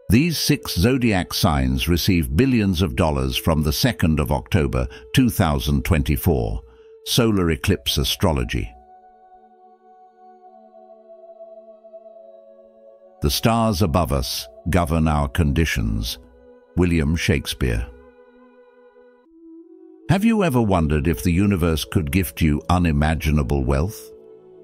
These 6 zodiac signs receive billions of dollars from the 2nd of October 2024. Solar eclipse astrology. The stars above us govern our conditions. William Shakespeare. Have you ever wondered if the universe could gift you unimaginable wealth?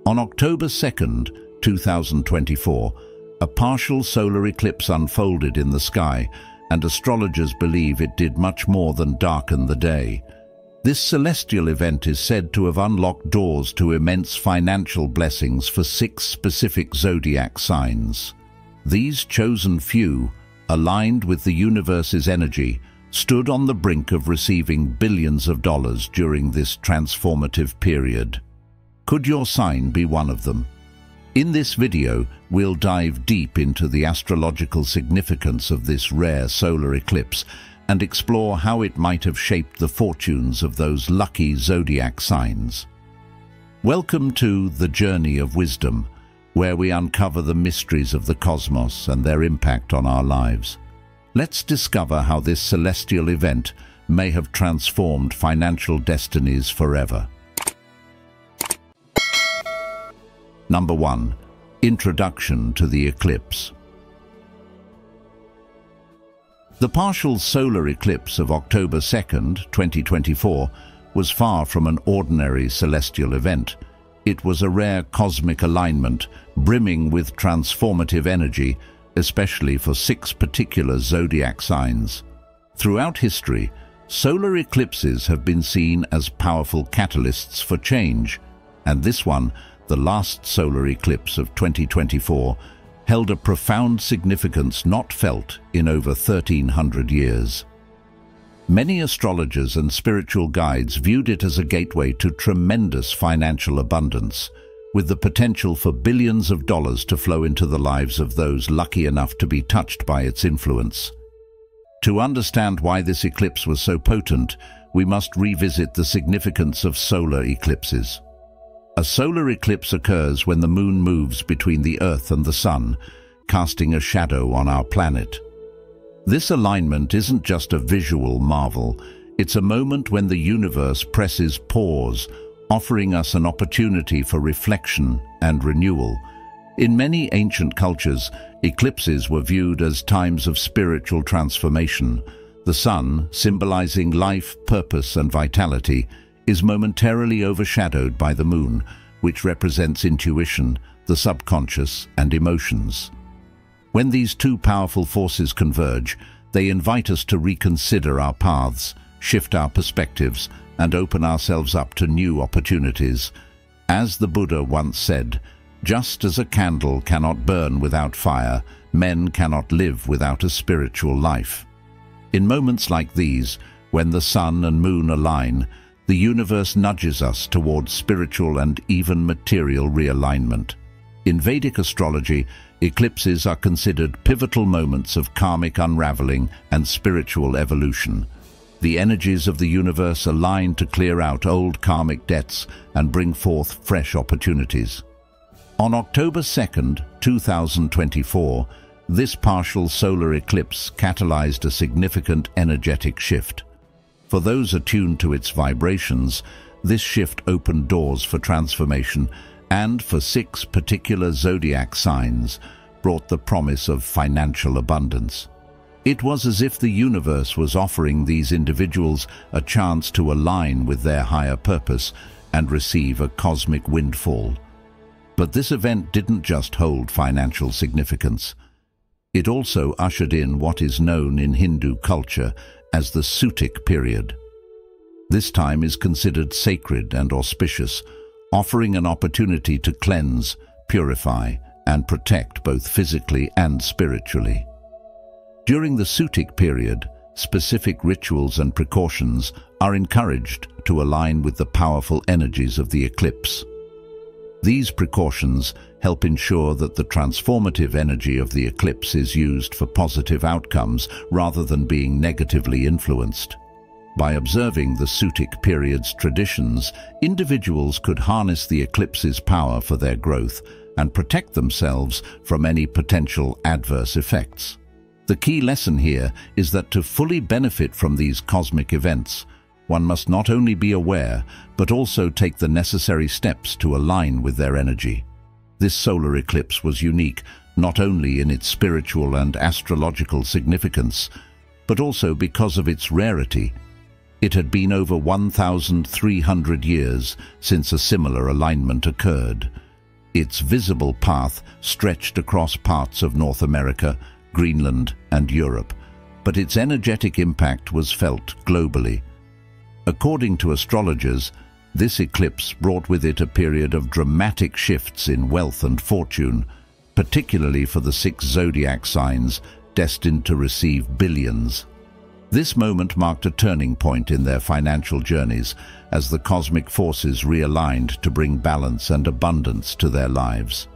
On October 2nd, 2024, a partial solar eclipse unfolded in the sky, and astrologers believe it did much more than darken the day. This celestial event is said to have unlocked doors to immense financial blessings for 6 specific zodiac signs. These chosen few, aligned with the universe's energy, stood on the brink of receiving billions of dollars during this transformative period. Could your sign be one of them? In this video, we'll dive deep into the astrological significance of this rare solar eclipse and explore how it might have shaped the fortunes of those lucky zodiac signs. Welcome to The Journey of Wisdom, where we uncover the mysteries of the cosmos and their impact on our lives. Let's discover how this celestial event may have transformed financial destinies forever. Number 1. Introduction to the eclipse. The partial solar eclipse of October 2nd, 2024, was far from an ordinary celestial event. It was a rare cosmic alignment, brimming with transformative energy, especially for 6 particular zodiac signs. Throughout history, solar eclipses have been seen as powerful catalysts for change, and this one, the last solar eclipse of 2024, held a profound significance not felt in over 1,300 years. Many astrologers and spiritual guides viewed it as a gateway to tremendous financial abundance, with the potential for billions of dollars to flow into the lives of those lucky enough to be touched by its influence. To understand why this eclipse was so potent, we must revisit the significance of solar eclipses. A solar eclipse occurs when the moon moves between the Earth and the Sun, casting a shadow on our planet. This alignment isn't just a visual marvel, it's a moment when the universe presses pause, offering us an opportunity for reflection and renewal. In many ancient cultures, eclipses were viewed as times of spiritual transformation. The sun, symbolizing life, purpose, and vitality, is momentarily overshadowed by the moon, which represents intuition, the subconscious, and emotions. When these 2 powerful forces converge, they invite us to reconsider our paths, shift our perspectives, and open ourselves up to new opportunities. As the Buddha once said, just as a candle cannot burn without fire, men cannot live without a spiritual life. In moments like these, when the sun and moon align, the universe nudges us towards spiritual and even material realignment. In Vedic astrology, eclipses are considered pivotal moments of karmic unraveling and spiritual evolution. The energies of the universe align to clear out old karmic debts and bring forth fresh opportunities. On October 2nd, 2024, this partial solar eclipse catalyzed a significant energetic shift. For those attuned to its vibrations, this shift opened doors for transformation, and for 6 particular zodiac signs, brought the promise of financial abundance. It was as if the universe was offering these individuals a chance to align with their higher purpose and receive a cosmic windfall. But this event didn't just hold financial significance. It also ushered in what is known in Hindu culture as the Sutik period. This time is considered sacred and auspicious, offering an opportunity to cleanse, purify, and protect both physically and spiritually. During the Sutik period, specific rituals and precautions are encouraged to align with the powerful energies of the eclipse. These precautions help ensure that the transformative energy of the eclipse is used for positive outcomes rather than being negatively influenced. By observing the Sutik period's traditions, individuals could harness the eclipse's power for their growth and protect themselves from any potential adverse effects. The key lesson here is that to fully benefit from these cosmic events, one must not only be aware, but also take the necessary steps to align with their energy. This solar eclipse was unique, not only in its spiritual and astrological significance, but also because of its rarity. It had been over 1,300 years since a similar alignment occurred. Its visible path stretched across parts of North America, Greenland, and Europe, but its energetic impact was felt globally. According to astrologers, this eclipse brought with it a period of dramatic shifts in wealth and fortune, particularly for the 6 zodiac signs destined to receive billions. This moment marked a turning point in their financial journeys as the cosmic forces realigned to bring balance and abundance to their lives.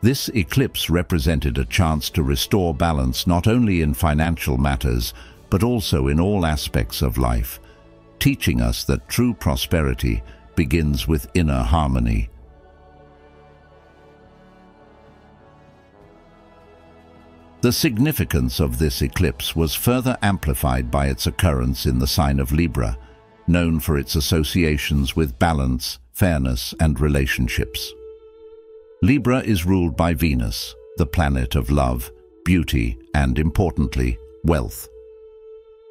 This eclipse represented a chance to restore balance not only in financial matters, but also in all aspects of life, teaching us that true prosperity begins with inner harmony. The significance of this eclipse was further amplified by its occurrence in the sign of Libra, known for its associations with balance, fairness, and relationships. Libra is ruled by Venus, the planet of love, beauty, and, importantly, wealth.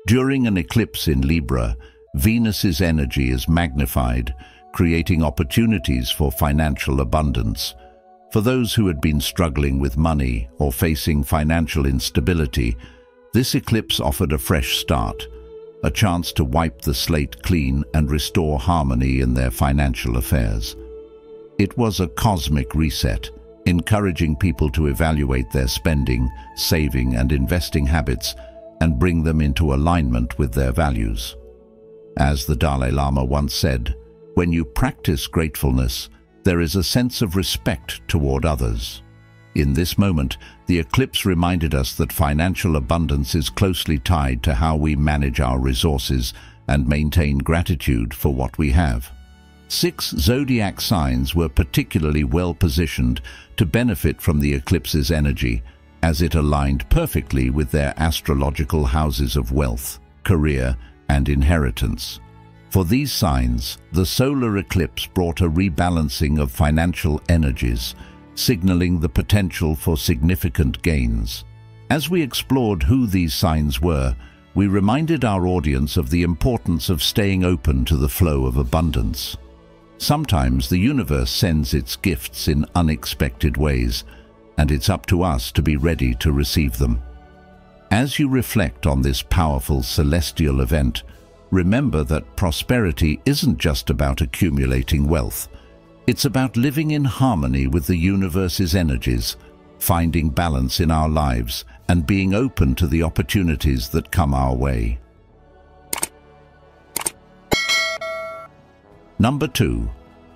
During an eclipse in Libra, Venus's energy is magnified, creating opportunities for financial abundance. For those who had been struggling with money or facing financial instability, this eclipse offered a fresh start, a chance to wipe the slate clean and restore harmony in their financial affairs. It was a cosmic reset, encouraging people to evaluate their spending, saving, and investing habits and bring them into alignment with their values. As the Dalai Lama once said, "When you practice gratefulness, there is a sense of respect toward others." In this moment, the eclipse reminded us that financial abundance is closely tied to how we manage our resources and maintain gratitude for what we have. 6 zodiac signs were particularly well positioned to benefit from the eclipse's energy, as it aligned perfectly with their astrological houses of wealth, career, and inheritance. For these signs, the solar eclipse brought a rebalancing of financial energies, signaling the potential for significant gains. As we explored who these signs were, we reminded our audience of the importance of staying open to the flow of abundance. Sometimes the universe sends its gifts in unexpected ways, and it's up to us to be ready to receive them. As you reflect on this powerful celestial event, remember that prosperity isn't just about accumulating wealth. It's about living in harmony with the universe's energies, finding balance in our lives, and being open to the opportunities that come our way. Number 2.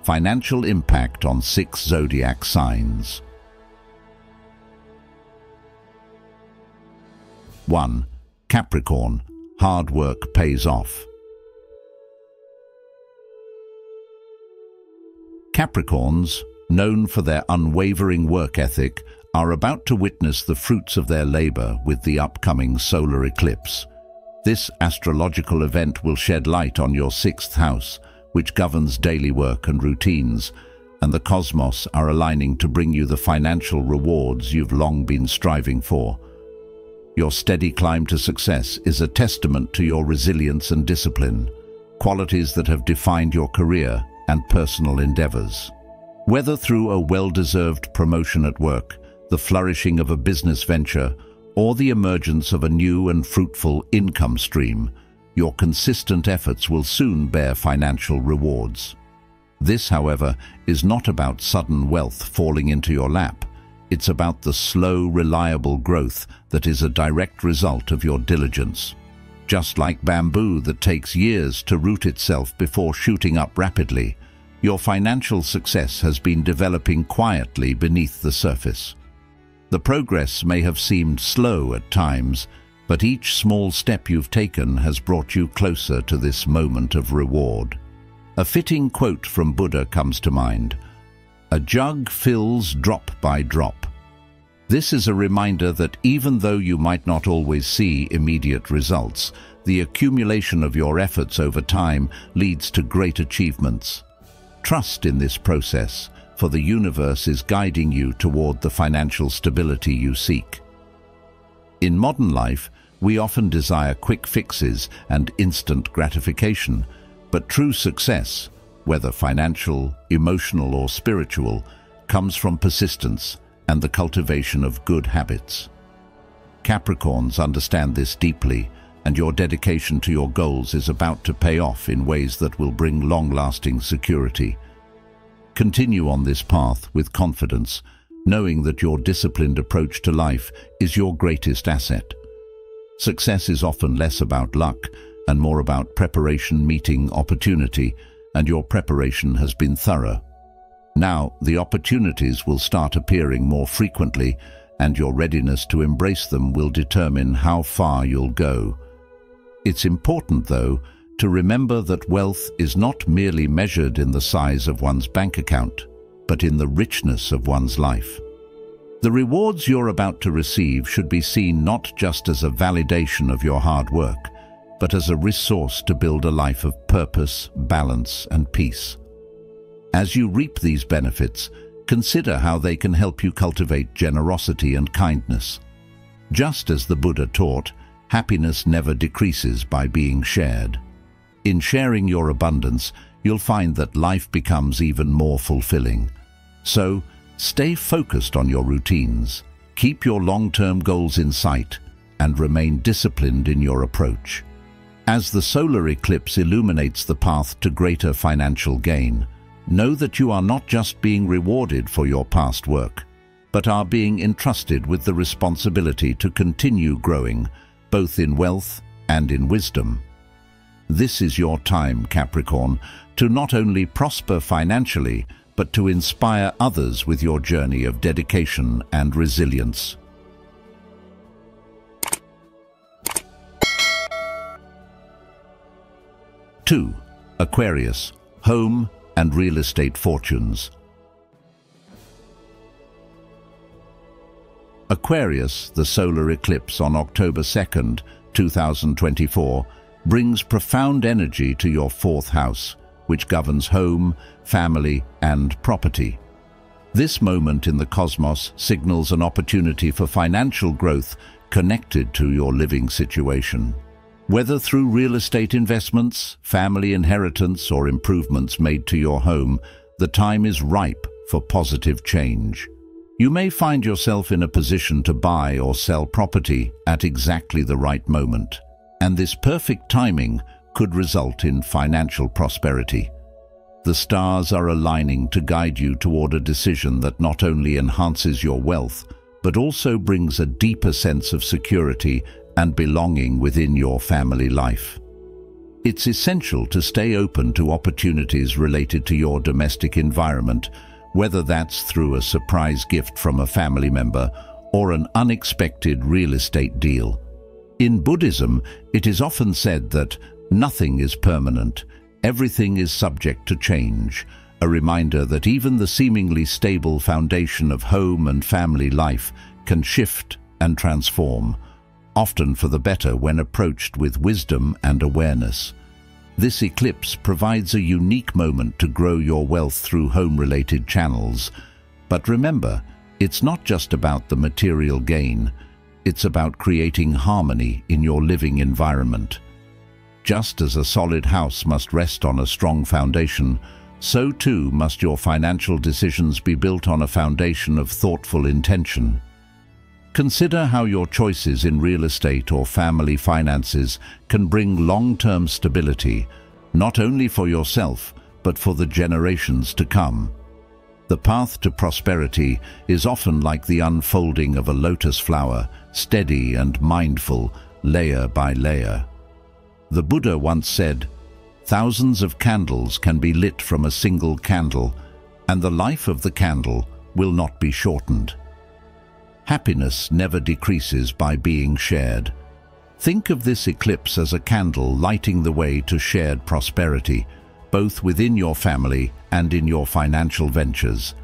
Financial impact on 6 zodiac signs. 1. Capricorn. Hard work pays off. Capricorns, known for their unwavering work ethic, are about to witness the fruits of their labor with the upcoming solar eclipse. This astrological event will shed light on your 6th house, which governs daily work and routines, and the cosmos are aligning to bring you the financial rewards you've long been striving for. Your steady climb to success is a testament to your resilience and discipline, qualities that have defined your career and personal endeavors. Whether through a well-deserved promotion at work, the flourishing of a business venture, or the emergence of a new and fruitful income stream, your consistent efforts will soon bear financial rewards. This, however, is not about sudden wealth falling into your lap. It's about the slow, reliable growth that is a direct result of your diligence. Just like bamboo that takes years to root itself before shooting up rapidly, your financial success has been developing quietly beneath the surface. The progress may have seemed slow at times, but each small step you've taken has brought you closer to this moment of reward. A fitting quote from Buddha comes to mind: "A jug fills drop by drop." This is a reminder that even though you might not always see immediate results, the accumulation of your efforts over time leads to great achievements. Trust in this process, for the universe is guiding you toward the financial stability you seek. In modern life, we often desire quick fixes and instant gratification, but true success, whether financial, emotional, or spiritual, comes from persistence and the cultivation of good habits. Capricorns understand this deeply, and your dedication to your goals is about to pay off in ways that will bring long-lasting security. Continue on this path with confidence, knowing that your disciplined approach to life is your greatest asset. Success is often less about luck and more about preparation meeting opportunity, and your preparation has been thorough. Now, the opportunities will start appearing more frequently, and your readiness to embrace them will determine how far you'll go. It's important, though, to remember that wealth is not merely measured in the size of one's bank account, but in the richness of one's life. The rewards you're about to receive should be seen not just as a validation of your hard work, but as a resource to build a life of purpose, balance, and peace. As you reap these benefits, consider how they can help you cultivate generosity and kindness. Just as the Buddha taught, happiness never decreases by being shared. In sharing your abundance, you'll find that life becomes even more fulfilling. So, stay focused on your routines, keep your long-term goals in sight, and remain disciplined in your approach. As the solar eclipse illuminates the path to greater financial gain, know that you are not just being rewarded for your past work, but are being entrusted with the responsibility to continue growing, both in wealth and in wisdom. This is your time, Capricorn, to not only prosper financially, but to inspire others with your journey of dedication and resilience. Two, Aquarius, home and real estate fortunes. Aquarius, the solar eclipse on October 2nd, 2024, brings profound energy to your fourth house, which governs home, family, and property. This moment in the cosmos signals an opportunity for financial growth connected to your living situation. Whether through real estate investments, family inheritance, or improvements made to your home, the time is ripe for positive change. You may find yourself in a position to buy or sell property at exactly the right moment, and this perfect timing could result in financial prosperity. The stars are aligning to guide you toward a decision that not only enhances your wealth, but also brings a deeper sense of security and belonging within your family life. It's essential to stay open to opportunities related to your domestic environment, whether that's through a surprise gift from a family member or an unexpected real estate deal. In Buddhism, it is often said that nothing is permanent, everything is subject to change, a reminder that even the seemingly stable foundation of home and family life can shift and transform, often for the better when approached with wisdom and awareness. This eclipse provides a unique moment to grow your wealth through home-related channels. But remember, it's not just about the material gain, it's about creating harmony in your living environment. Just as a solid house must rest on a strong foundation, so too must your financial decisions be built on a foundation of thoughtful intention. Consider how your choices in real estate or family finances can bring long-term stability, not only for yourself, but for the generations to come. The path to prosperity is often like the unfolding of a lotus flower, steady and mindful, layer by layer. The Buddha once said, "Thousands of candles can be lit from a single candle, and the life of the candle will not be shortened." Happiness never decreases by being shared. Think of this eclipse as a candle lighting the way to shared prosperity, both within your family and in your financial ventures.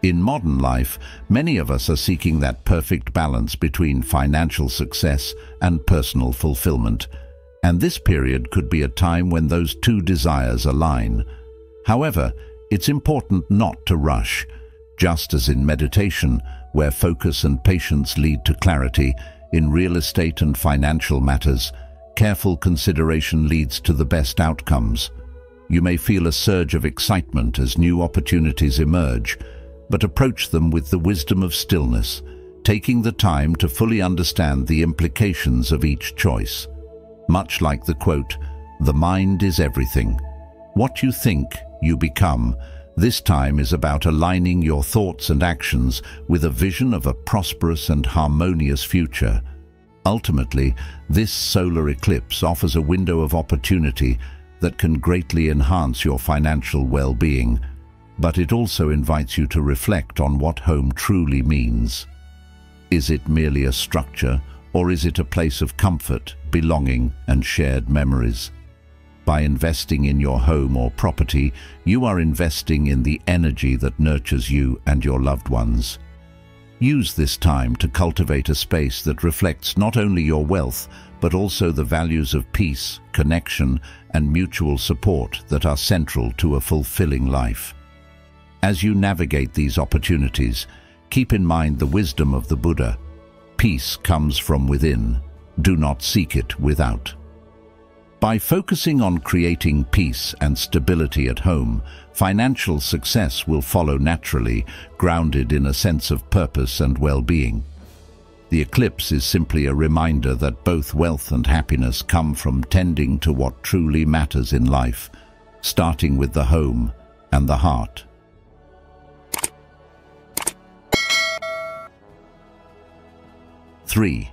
In modern life, many of us are seeking that perfect balance between financial success and personal fulfillment, and this period could be a time when those two desires align. However, it's important not to rush. Just as in meditation, where focus and patience lead to clarity, in real estate and financial matters, careful consideration leads to the best outcomes. You may feel a surge of excitement as new opportunities emerge, but approach them with the wisdom of stillness, taking the time to fully understand the implications of each choice. Much like the quote, "The mind is everything. What you think, you become." This time is about aligning your thoughts and actions with a vision of a prosperous and harmonious future. Ultimately, this solar eclipse offers a window of opportunity that can greatly enhance your financial well-being, but it also invites you to reflect on what home truly means. Is it merely a structure, or is it a place of comfort, belonging, and shared memories? By investing in your home or property, you are investing in the energy that nurtures you and your loved ones. Use this time to cultivate a space that reflects not only your wealth, but also the values of peace, connection, and mutual support that are central to a fulfilling life. As you navigate these opportunities, keep in mind the wisdom of the Buddha. Peace comes from within. Do not seek it without. By focusing on creating peace and stability at home, financial success will follow naturally, grounded in a sense of purpose and well-being. The eclipse is simply a reminder that both wealth and happiness come from tending to what truly matters in life, starting with the home and the heart. 3.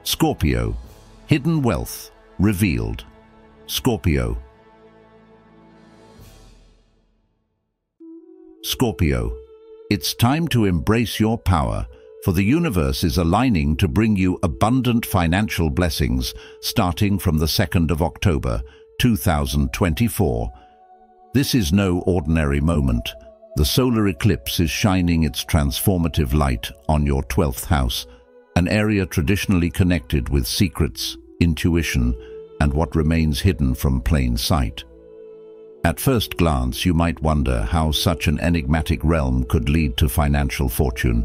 Scorpio. Hidden wealth revealed. Scorpio. Scorpio. It's time to embrace your power, for the universe is aligning to bring you abundant financial blessings starting from the 2nd of October, 2024. This is no ordinary moment. The solar eclipse is shining its transformative light on your 12th house, an area traditionally connected with secrets, intuition, and what remains hidden from plain sight. At first glance, you might wonder how such an enigmatic realm could lead to financial fortune.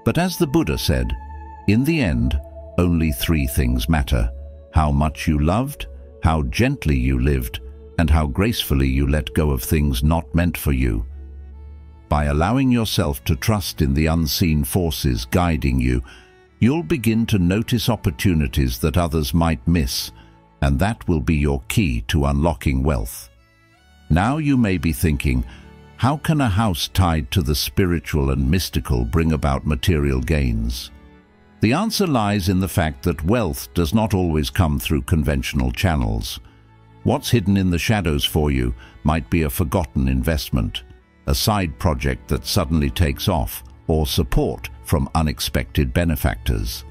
But as the Buddha said, in the end, only 3 things matter: how much you loved, how gently you lived, and how gracefully you let go of things not meant for you. By allowing yourself to trust in the unseen forces guiding you, you'll begin to notice opportunities that others might miss, and that will be your key to unlocking wealth. Now you may be thinking, how can a house tied to the spiritual and mystical bring about material gains? The answer lies in the fact that wealth does not always come through conventional channels. What's hidden in the shadows for you might be a forgotten investment, a side project that suddenly takes off, or support from unexpected benefactors.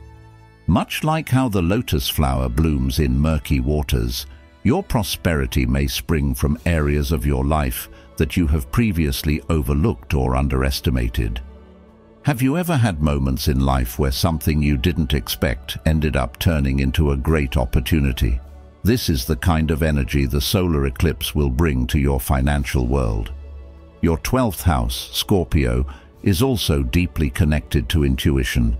Much like how the lotus flower blooms in murky waters, your prosperity may spring from areas of your life that you have previously overlooked or underestimated. Have you ever had moments in life where something you didn't expect ended up turning into a great opportunity? This is the kind of energy the solar eclipse will bring to your financial world. Your 12th house, Scorpio, is also deeply connected to intuition.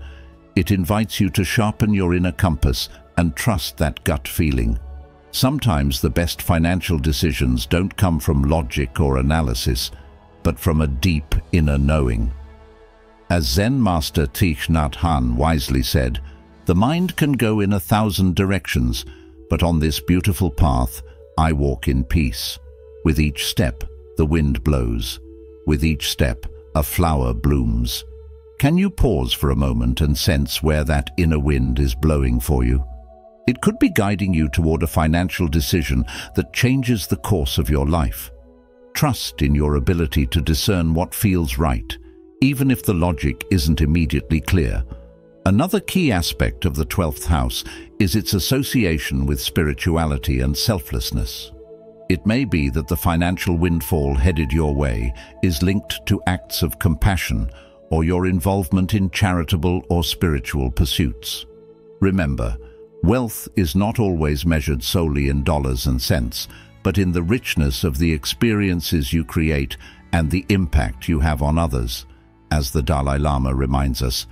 It invites you to sharpen your inner compass and trust that gut feeling. Sometimes the best financial decisions don't come from logic or analysis, but from a deep inner knowing. As Zen master Thich Nhat Hanh wisely said, "The mind can go in 1,000 directions, but on this beautiful path, I walk in peace. With each step, the wind blows. With each step, a flower blooms." Can you pause for a moment and sense where that inner wind is blowing for you? It could be guiding you toward a financial decision that changes the course of your life. Trust in your ability to discern what feels right, even if the logic isn't immediately clear. Another key aspect of the 12th house is its association with spirituality and selflessness. It may be that the financial windfall headed your way is linked to acts of compassion or your involvement in charitable or spiritual pursuits. Remember, wealth is not always measured solely in dollars and cents, but in the richness of the experiences you create and the impact you have on others. As the Dalai Lama reminds us,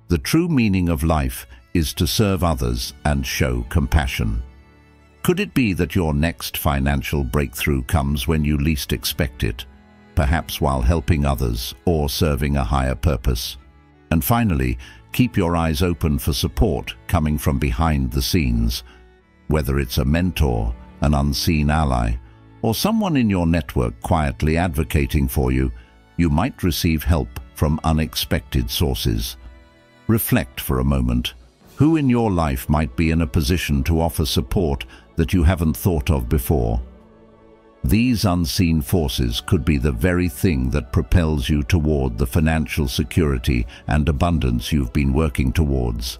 the true meaning of life is to serve others and show compassion. Could it be that your next financial breakthrough comes when you least expect it, perhaps while helping others or serving a higher purpose? And finally, keep your eyes open for support coming from behind the scenes. Whether it's a mentor, an unseen ally, or someone in your network quietly advocating for you, you might receive help from unexpected sources. Reflect for a moment. Who in your life might be in a position to offer support that you haven't thought of before? These unseen forces could be the very thing that propels you toward the financial security and abundance you've been working towards.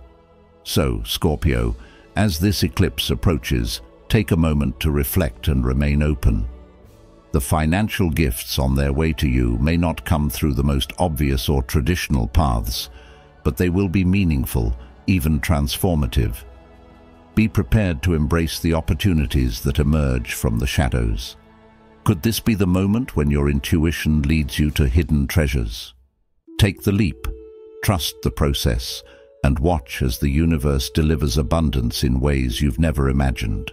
So, Scorpio, as this eclipse approaches, take a moment to reflect and remain open. The financial gifts on their way to you may not come through the most obvious or traditional paths, but they will be meaningful, even transformative. Be prepared to embrace the opportunities that emerge from the shadows. Could this be the moment when your intuition leads you to hidden treasures? Take the leap, trust the process, and watch as the universe delivers abundance in ways you've never imagined.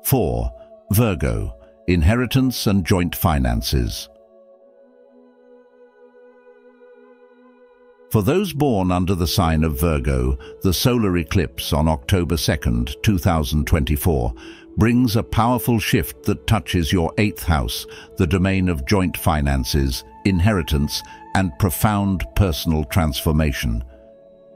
Four, Virgo, inheritance and joint finances. For those born under the sign of Virgo, the solar eclipse on October 2nd, 2024, brings a powerful shift that touches your 8th house, the domain of joint finances, inheritance, and profound personal transformation.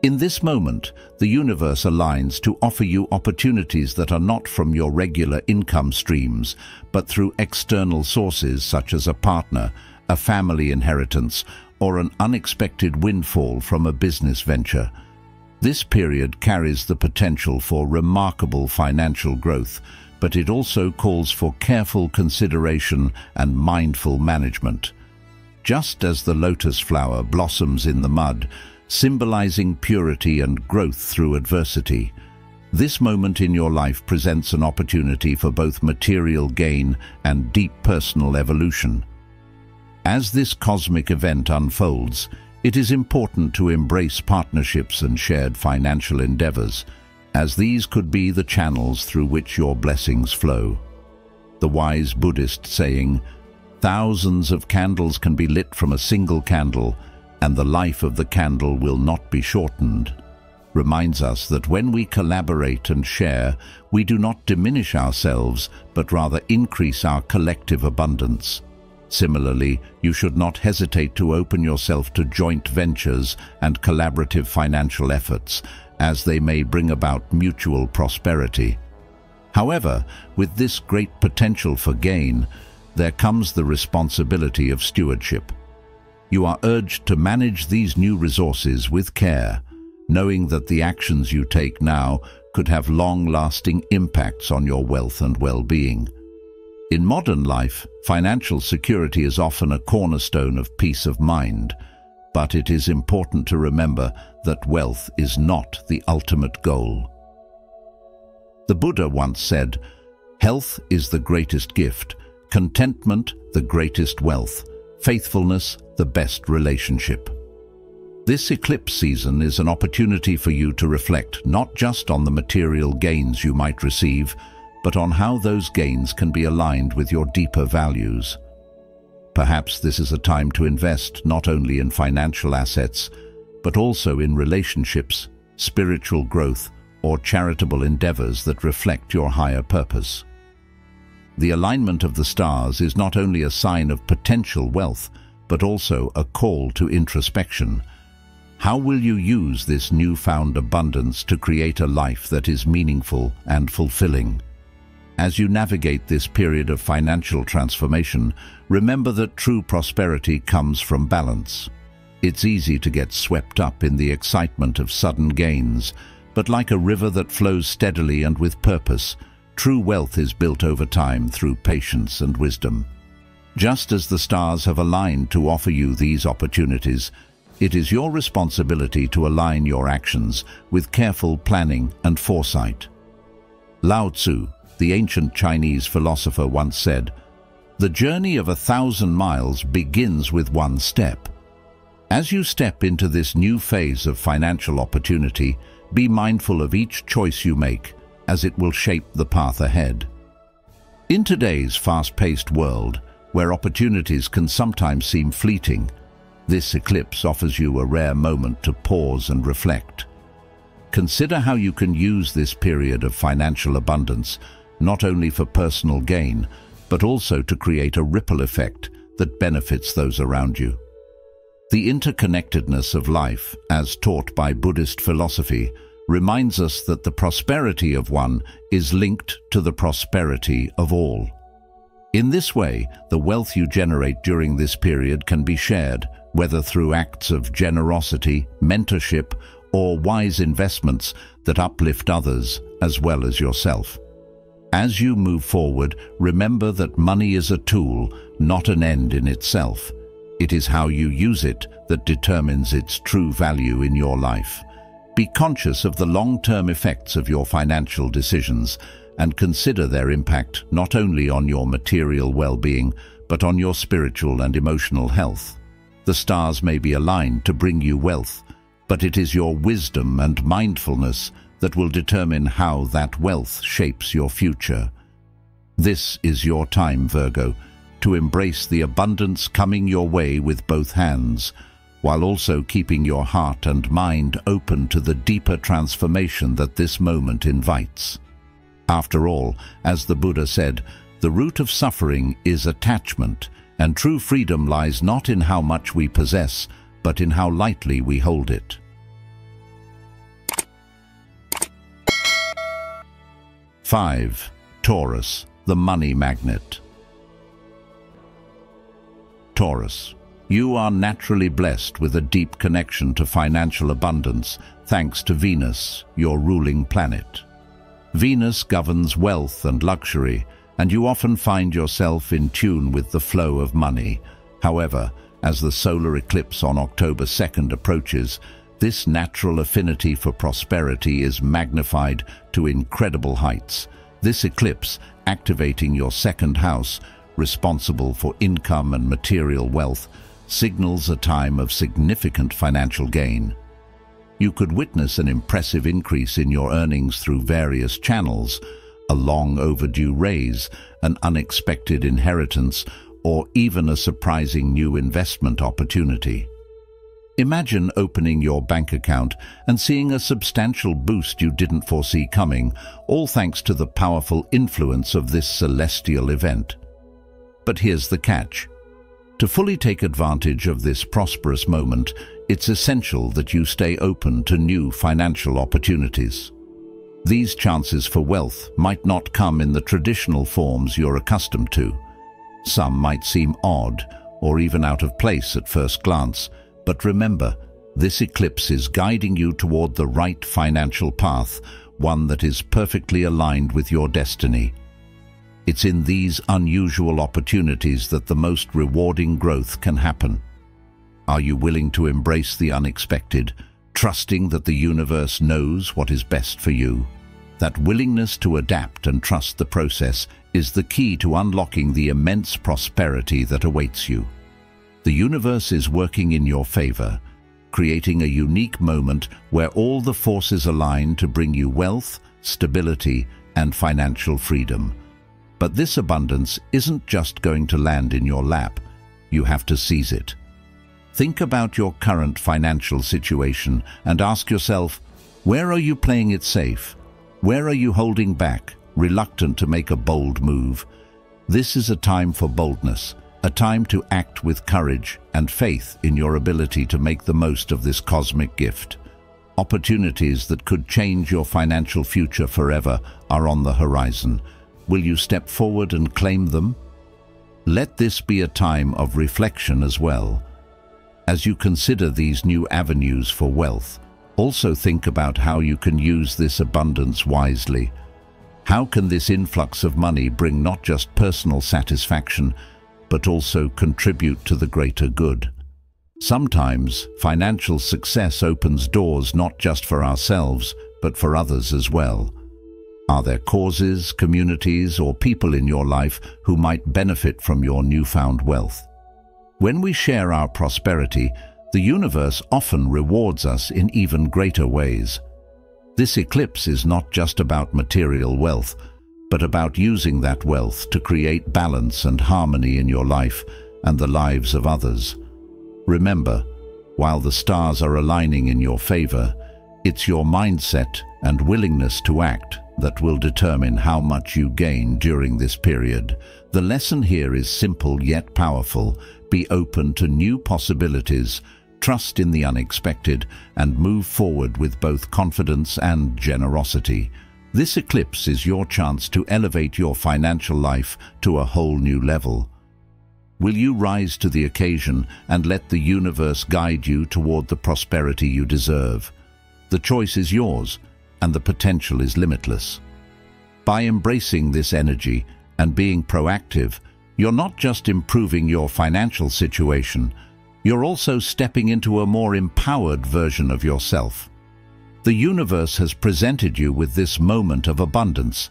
In this moment, the universe aligns to offer you opportunities that are not from your regular income streams, but through external sources such as a partner, a family inheritance, or an unexpected windfall from a business venture. This period carries the potential for remarkable financial growth, but it also calls for careful consideration and mindful management. Just as the lotus flower blossoms in the mud, symbolizing purity and growth through adversity, this moment in your life presents an opportunity for both material gain and deep personal evolution. As this cosmic event unfolds, it is important to embrace partnerships and shared financial endeavors, as these could be the channels through which your blessings flow. The wise Buddhist saying, "Thousands of candles can be lit from a single candle, and the life of the candle will not be shortened," reminds us that when we collaborate and share, we do not diminish ourselves, but rather increase our collective abundance. Similarly, you should not hesitate to open yourself to joint ventures and collaborative financial efforts, as they may bring about mutual prosperity. However, with this great potential for gain, there comes the responsibility of stewardship. You are urged to manage these new resources with care, knowing that the actions you take now could have long-lasting impacts on your wealth and well-being. In modern life, financial security is often a cornerstone of peace of mind, but it is important to remember that wealth is not the ultimate goal. The Buddha once said, "Health is the greatest gift, contentment the greatest wealth, faithfulness the best relationship." This eclipse season is an opportunity for you to reflect not just on the material gains you might receive, but on how those gains can be aligned with your deeper values. Perhaps this is a time to invest not only in financial assets, but also in relationships, spiritual growth, or charitable endeavors that reflect your higher purpose. The alignment of the stars is not only a sign of potential wealth, but also a call to introspection. How will you use this newfound abundance to create a life that is meaningful and fulfilling? As you navigate this period of financial transformation, remember that true prosperity comes from balance. It's easy to get swept up in the excitement of sudden gains, but like a river that flows steadily and with purpose, true wealth is built over time through patience and wisdom. Just as the stars have aligned to offer you these opportunities, it is your responsibility to align your actions with careful planning and foresight. Lao Tzu, the ancient Chinese philosopher, once said, "The journey of 1,000 miles begins with one step." As you step into this new phase of financial opportunity, be mindful of each choice you make, as it will shape the path ahead. In today's fast-paced world, where opportunities can sometimes seem fleeting, this eclipse offers you a rare moment to pause and reflect. Consider how you can use this period of financial abundance not only for personal gain, but also to create a ripple effect that benefits those around you. The interconnectedness of life, as taught by Buddhist philosophy, reminds us that the prosperity of one is linked to the prosperity of all. In this way, the wealth you generate during this period can be shared, whether through acts of generosity, mentorship, or wise investments that uplift others as well as yourself. As you move forward, remember that money is a tool, not an end in itself. It is how you use it that determines its true value in your life. Be conscious of the long-term effects of your financial decisions and consider their impact not only on your material well-being, but on your spiritual and emotional health. The stars may be aligned to bring you wealth, but it is your wisdom and mindfulness that will determine how that wealth shapes your future. This is your time, Virgo, to embrace the abundance coming your way with both hands, while also keeping your heart and mind open to the deeper transformation that this moment invites. After all, as the Buddha said, the root of suffering is attachment, and true freedom lies not in how much we possess, but in how lightly we hold it. 5. Taurus, the money magnet. Taurus, you are naturally blessed with a deep connection to financial abundance thanks to Venus, your ruling planet. Venus governs wealth and luxury, and you often find yourself in tune with the flow of money. However, as the solar eclipse on October 2nd approaches, this natural affinity for prosperity is magnified to incredible heights. This eclipse, activating your second house, responsible for income and material wealth, signals a time of significant financial gain. You could witness an impressive increase in your earnings through various channels, a long overdue raise, an unexpected inheritance, or even a surprising new investment opportunity. Imagine opening your bank account and seeing a substantial boost you didn't foresee coming, all thanks to the powerful influence of this celestial event. But here's the catch. To fully take advantage of this prosperous moment, it's essential that you stay open to new financial opportunities. These chances for wealth might not come in the traditional forms you're accustomed to. Some might seem odd or even out of place at first glance, but remember, this eclipse is guiding you toward the right financial path, one that is perfectly aligned with your destiny. It's in these unusual opportunities that the most rewarding growth can happen. Are you willing to embrace the unexpected, trusting that the universe knows what is best for you? That willingness to adapt and trust the process is the key to unlocking the immense prosperity that awaits you. The universe is working in your favor, creating a unique moment where all the forces align to bring you wealth, stability, and financial freedom. But this abundance isn't just going to land in your lap. You have to seize it. Think about your current financial situation and ask yourself, where are you playing it safe? Where are you holding back, reluctant to make a bold move? This is a time for boldness, a time to act with courage and faith in your ability to make the most of this cosmic gift. Opportunities that could change your financial future forever are on the horizon. Will you step forward and claim them? Let this be a time of reflection as well. As you consider these new avenues for wealth, also think about how you can use this abundance wisely. How can this influx of money bring not just personal satisfaction, but also contribute to the greater good? Sometimes, financial success opens doors not just for ourselves, but for others as well. Are there causes, communities, or people in your life who might benefit from your newfound wealth? When we share our prosperity, the universe often rewards us in even greater ways. This eclipse is not just about material wealth, but about using that wealth to create balance and harmony in your life and the lives of others. Remember, while the stars are aligning in your favor, it's your mindset and willingness to act that will determine how much you gain during this period. The lesson here is simple yet powerful. Be open to new possibilities, trust in the unexpected, and move forward with both confidence and generosity. This eclipse is your chance to elevate your financial life to a whole new level. Will you rise to the occasion and let the universe guide you toward the prosperity you deserve? The choice is yours, and the potential is limitless. By embracing this energy and being proactive, you're not just improving your financial situation, you're also stepping into a more empowered version of yourself. The universe has presented you with this moment of abundance.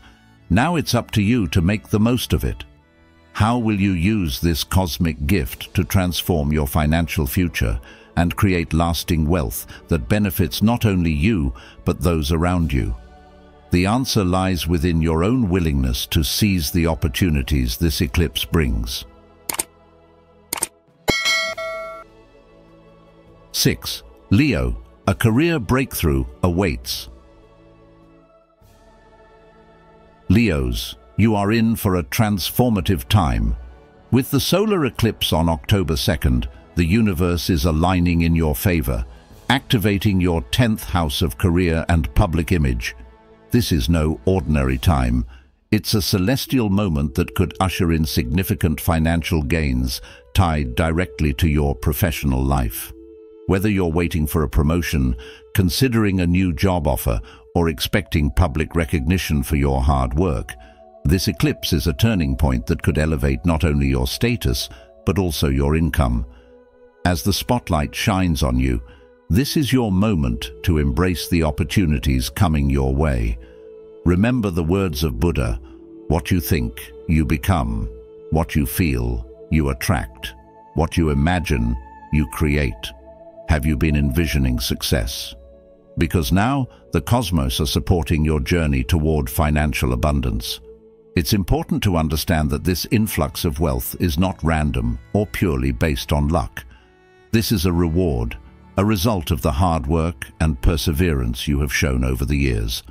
Now it's up to you to make the most of it. How will you use this cosmic gift to transform your financial future and create lasting wealth that benefits not only you, but those around you? The answer lies within your own willingness to seize the opportunities this eclipse brings. 6. Leo, a career breakthrough awaits. Leos, you are in for a transformative time. With the solar eclipse on October 2nd, the universe is aligning in your favor, activating your 10th house of career and public image. This is no ordinary time. It's a celestial moment that could usher in significant financial gains tied directly to your professional life. Whether you're waiting for a promotion, considering a new job offer, or expecting public recognition for your hard work, this eclipse is a turning point that could elevate not only your status, but also your income. As the spotlight shines on you, this is your moment to embrace the opportunities coming your way. Remember the words of Buddha: what you think, you become; what you feel, you attract; what you imagine, you create. Have you been envisioning success? Because now, the cosmos are supporting your journey toward financial abundance. It's important to understand that this influx of wealth is not random or purely based on luck. This is a reward, a result of the hard work and perseverance you have shown over the years.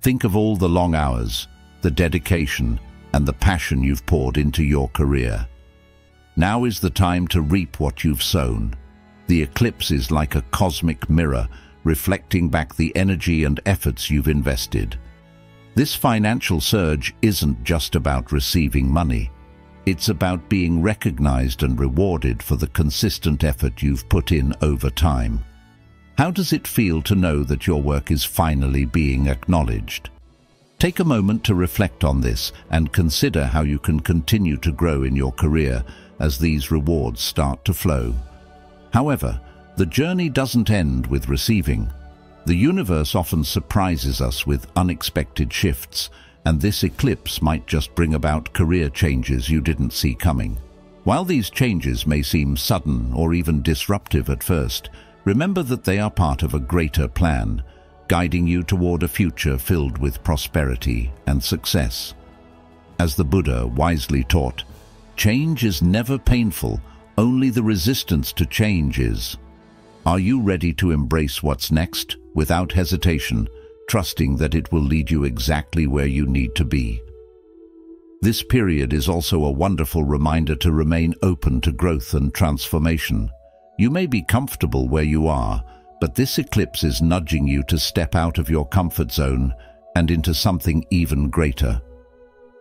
Think of all the long hours, the dedication, and the passion you've poured into your career. Now is the time to reap what you've sown. The eclipse is like a cosmic mirror, reflecting back the energy and efforts you've invested. This financial surge isn't just about receiving money. It's about being recognized and rewarded for the consistent effort you've put in over time. How does it feel to know that your work is finally being acknowledged? Take a moment to reflect on this and consider how you can continue to grow in your career as these rewards start to flow. However, the journey doesn't end with receiving. The universe often surprises us with unexpected shifts, and this eclipse might just bring about career changes you didn't see coming. While these changes may seem sudden or even disruptive at first, remember that they are part of a greater plan, guiding you toward a future filled with prosperity and success. As the Buddha wisely taught, change is never painful, only the resistance to change is. Are you ready to embrace what's next without hesitation, trusting that it will lead you exactly where you need to be? This period is also a wonderful reminder to remain open to growth and transformation. You may be comfortable where you are, but this eclipse is nudging you to step out of your comfort zone and into something even greater.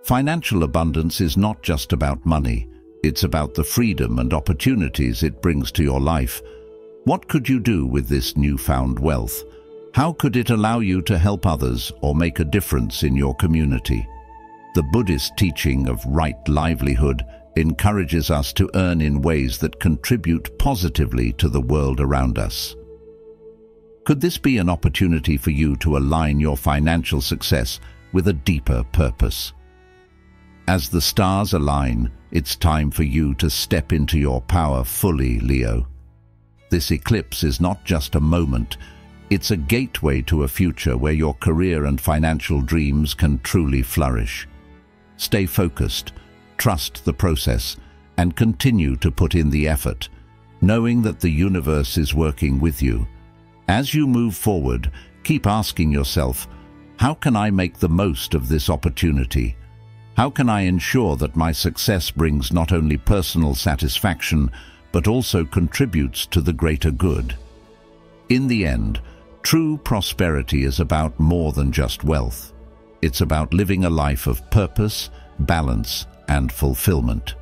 Financial abundance is not just about money. It's about the freedom and opportunities it brings to your life, What could you do with this newfound wealth? How could it allow you to help others or make a difference in your community? The Buddhist teaching of right livelihood encourages us to earn in ways that contribute positively to the world around us. Could this be an opportunity for you to align your financial success with a deeper purpose? As the stars align, it's time for you to step into your power fully, Leo. This eclipse is not just a moment, it's a gateway to a future where your career and financial dreams can truly flourish. Stay focused, trust the process, and continue to put in the effort, knowing that the universe is working with you. As you move forward, keep asking yourself, how can I make the most of this opportunity? How can I ensure that my success brings not only personal satisfaction, but also contributes to the greater good? In the end, true prosperity is about more than just wealth. It's about living a life of purpose, balance, and fulfillment.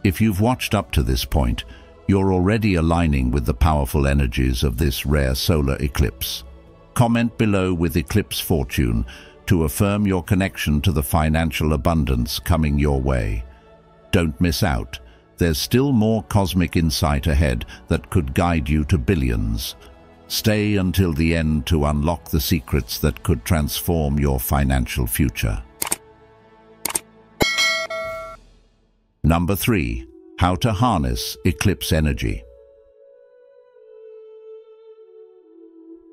If you've watched up to this point, you're already aligning with the powerful energies of this rare solar eclipse. Comment below with eclipse fortune to affirm your connection to the financial abundance coming your way. Don't miss out. There's still more cosmic insight ahead that could guide you to billions. Stay until the end to unlock the secrets that could transform your financial future. Number 3. How to harness eclipse energy.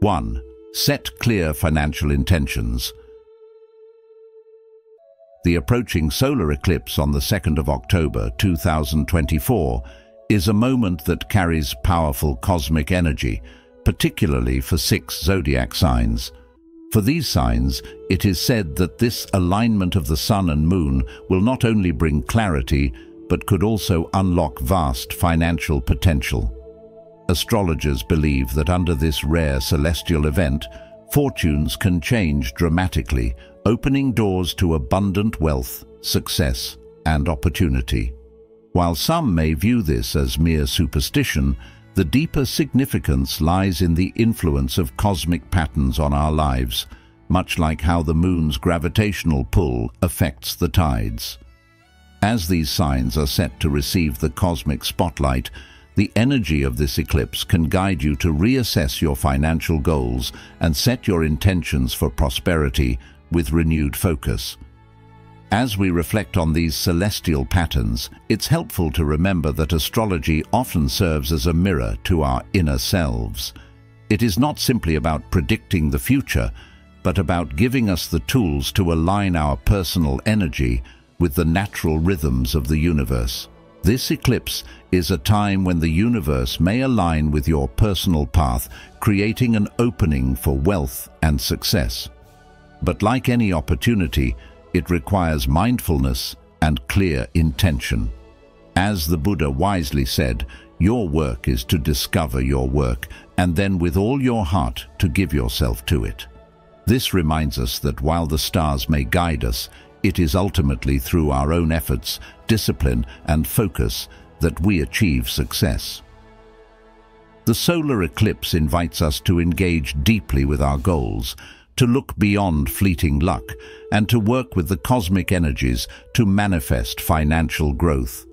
1. Set clear financial intentions. The approaching solar eclipse on the 2nd of October 2024 is a moment that carries powerful cosmic energy, particularly for 6 zodiac signs. For these signs, it is said that this alignment of the sun and moon will not only bring clarity, but could also unlock vast financial potential. Astrologers believe that under this rare celestial event, fortunes can change dramatically, opening doors to abundant wealth, success, and opportunity. While some may view this as mere superstition, the deeper significance lies in the influence of cosmic patterns on our lives, much like how the moon's gravitational pull affects the tides. As these signs are set to receive the cosmic spotlight, the energy of this eclipse can guide you to reassess your financial goals and set your intentions for prosperity with renewed focus. As we reflect on these celestial patterns, it's helpful to remember that astrology often serves as a mirror to our inner selves. It is not simply about predicting the future, but about giving us the tools to align our personal energy with the natural rhythms of the universe. This eclipse is a time when the universe may align with your personal path, creating an opening for wealth and success. But like any opportunity, it requires mindfulness and clear intention. As the Buddha wisely said, your work is to discover your work, and then with all your heart to give yourself to it. This reminds us that while the stars may guide us, it is ultimately through our own efforts, discipline, and focus that we achieve success. The solar eclipse invites us to engage deeply with our goals, to look beyond fleeting luck, and to work with the cosmic energies to manifest financial growth.